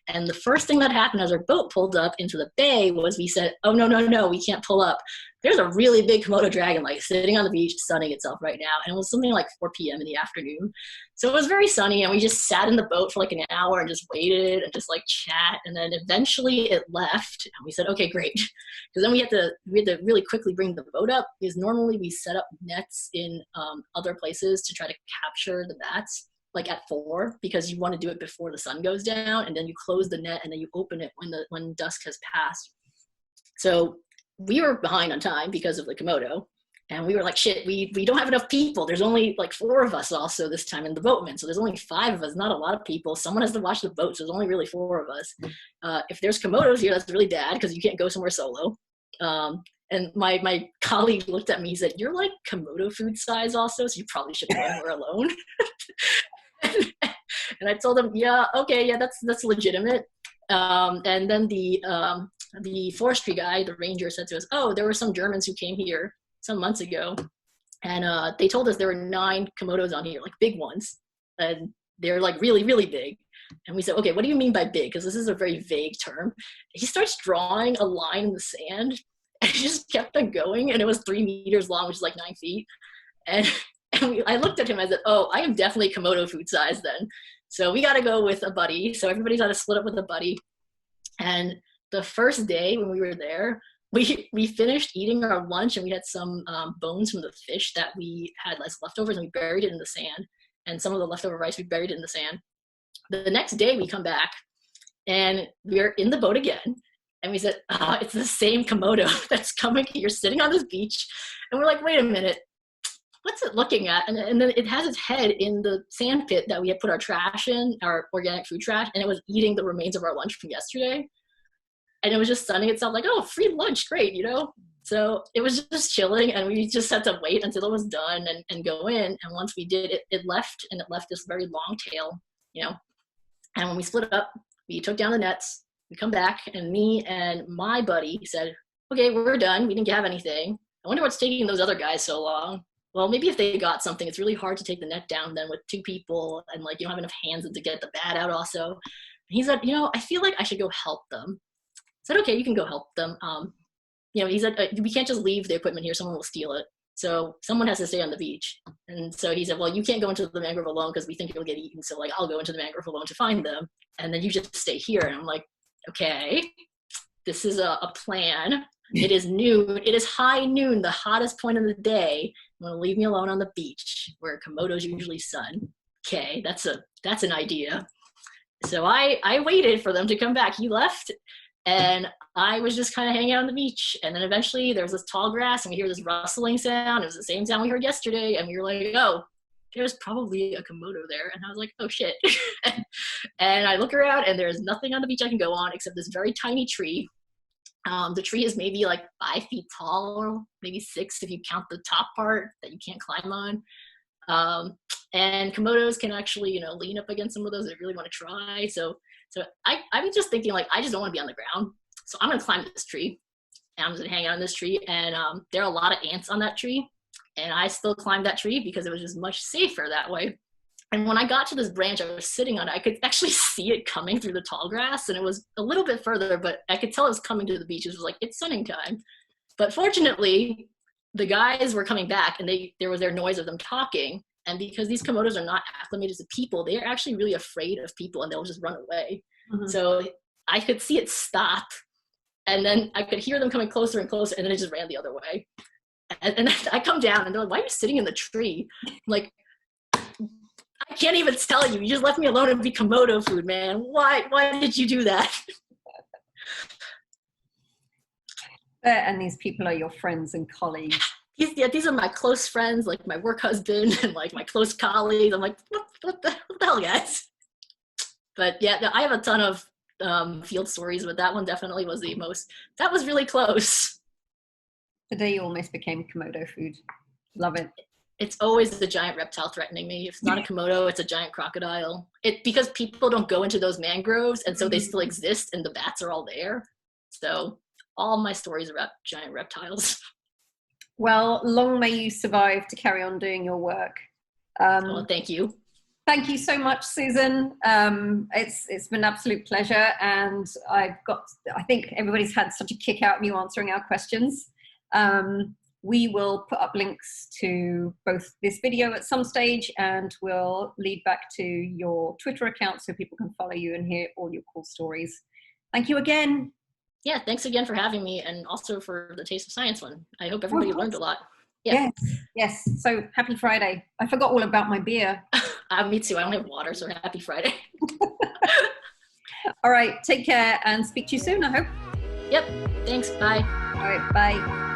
Speaker 2: And the first thing that happened as our boat pulled up into the bay was we said, oh, no, we can't pull up. There's a really big Komodo dragon like sitting on the beach sunning itself right now. And it was something like 4 p.m. in the afternoon. So it was very sunny, and we just sat in the boat for like an hour and just waited and just like chat. And then eventually it left, and we said, okay, great. Because then we had to really quickly bring the boat up, because normally we set up nets in other places to try to capture the bats. like at 4 because you want to do it before the sun goes down, and then you close the net and then you open it when dusk has passed. So we were behind on time because of the Komodo, and we were like, shit, we don't have enough people. There's only like 4 of us also this time in the boatman, so there's only 5 of us, not a lot of people. Someone has to watch the boat, so there's only really 4 of us. If there's Komodos here, that's really bad because you can't go somewhere solo. And my colleague looked at me, he said, you're like Komodo food size also, so you probably shouldn't go anywhere alone. And I told him, yeah, okay, yeah, that's legitimate. And then the forestry guy, the ranger, said to us, oh, there were some Germans who came here some months ago, and they told us there were 9 Komodos on here, like big ones, and they're like really, really big. And we said, okay, what do you mean by big? Because this is a very vague term. He starts drawing a line in the sand, and he just kept on going, and it was 3 meters long, which is like 9 feet. And I looked at him, I said, oh, I am definitely Komodo food size then. So we got to go with a buddy. So everybody's got to split up with a buddy. And the first day when we were there, we finished eating our lunch, and we had some bones from the fish that we had as leftovers, and we buried it in the sand. And some of the leftover rice, we buried it in the sand. The next day we come back, and we're in the boat again. And we said, it's the same Komodo that's coming. You're sitting on this beach. And we're like, wait a minute, what's it looking at? And then it has its head in the sand pit that we had put our trash in, our organic food trash, and it was eating the remains of our lunch from yesterday. And it was just sunning itself like, oh, free lunch, great, you know? So it was just chilling, and we just had to wait until it was done and go in. And once we did, it left, and it left this very long tail, you know? And when we split up, we took down the nets. We come back, and me and my buddy said, okay, we're done. We didn't have anything. I wonder what's taking those other guys so long. Well, maybe if they got something, it's really hard to take the net down then with 2 people, and like you don't have enough hands to get the bat out also. And he said, you know, I feel like I should go help them. I said, okay, you can go help them. You know, he said, we can't just leave the equipment here. Someone will steal it. So someone has to stay on the beach. And so he said, well, you can't go into the mangrove alone because we think you'll get eaten. So like, I'll go into the mangrove alone to find them. And then you just stay here. And I'm like, okay, this is a plan. It is noon. It is high noon, the hottest point of the day. You want to leave me alone on the beach where Komodos usually sun. Okay, that's an idea. So I waited for them to come back. He left, and I was just kind of hanging out on the beach. And then eventually there was this tall grass, and we hear this rustling sound. It was the same sound we heard yesterday. And we were like, oh, there's probably a Komodo there. And I was like, oh shit. And I look around, and there's nothing on the beach I can go on except this very tiny tree. The tree is maybe like 5 feet tall, maybe 6 if you count the top part that you can't climb on. And Komodos can actually, you know, lean up against some of those that really want to try. So I was just thinking, like, I just don't want to be on the ground. So I'm going to climb this tree, and I'm just going to hang out on this tree. And there are a lot of ants on that tree. And I still climbed that tree because it was just much safer that way. And when I got to this branch I was sitting on, I could actually see it coming through the tall grass, and it was a little bit further, but I could tell it was coming to the beach. It was like, it's sunning time. But fortunately, the guys were coming back, and there was their noise of them talking. And because these Komodos are not acclimated to people, they are actually really afraid of people, and they'll just run away. Mm-hmm. So I could see it stop, and then I could hear them coming closer and closer, and then it just ran the other way. And I come down, and they're like, why are you sitting in the tree? I'm like, I can't even tell you. You just left me alone and be Komodo food, man. Why did you do that?
Speaker 1: And these people are your friends and colleagues.
Speaker 2: These are my close friends, like my work husband and like my close colleagues. I'm like, what the hell, guys? But yeah, I have a ton of field stories, but that one definitely was the most. That was really close.
Speaker 1: The day you almost became Komodo food. Love it.
Speaker 2: It's always the giant reptile threatening me. If it's not a Komodo, it's a giant crocodile. Because people don't go into those mangroves, and so they still exist, and the bats are all there. So all my stories are about giant reptiles.
Speaker 1: Well, long may you survive to carry on doing your work.
Speaker 2: Well, thank you.
Speaker 1: Thank you so much, Susan. It's been an absolute pleasure, and I think everybody's had such a kick out of you answering our questions. We will put up links to both this video at some stage, and we'll lead back to your Twitter account so people can follow you and hear all your cool stories. Thank you again.
Speaker 2: Yeah, thanks again for having me, and also for the Taste of Science one. I hope everybody learned a lot. Yeah.
Speaker 1: Yes. So happy Friday. I forgot all about my beer.
Speaker 2: Me too. I don't have water, so happy Friday.
Speaker 1: All right, take care and speak to you soon, I hope.
Speaker 2: Yep. Thanks. Bye.
Speaker 1: All right, bye.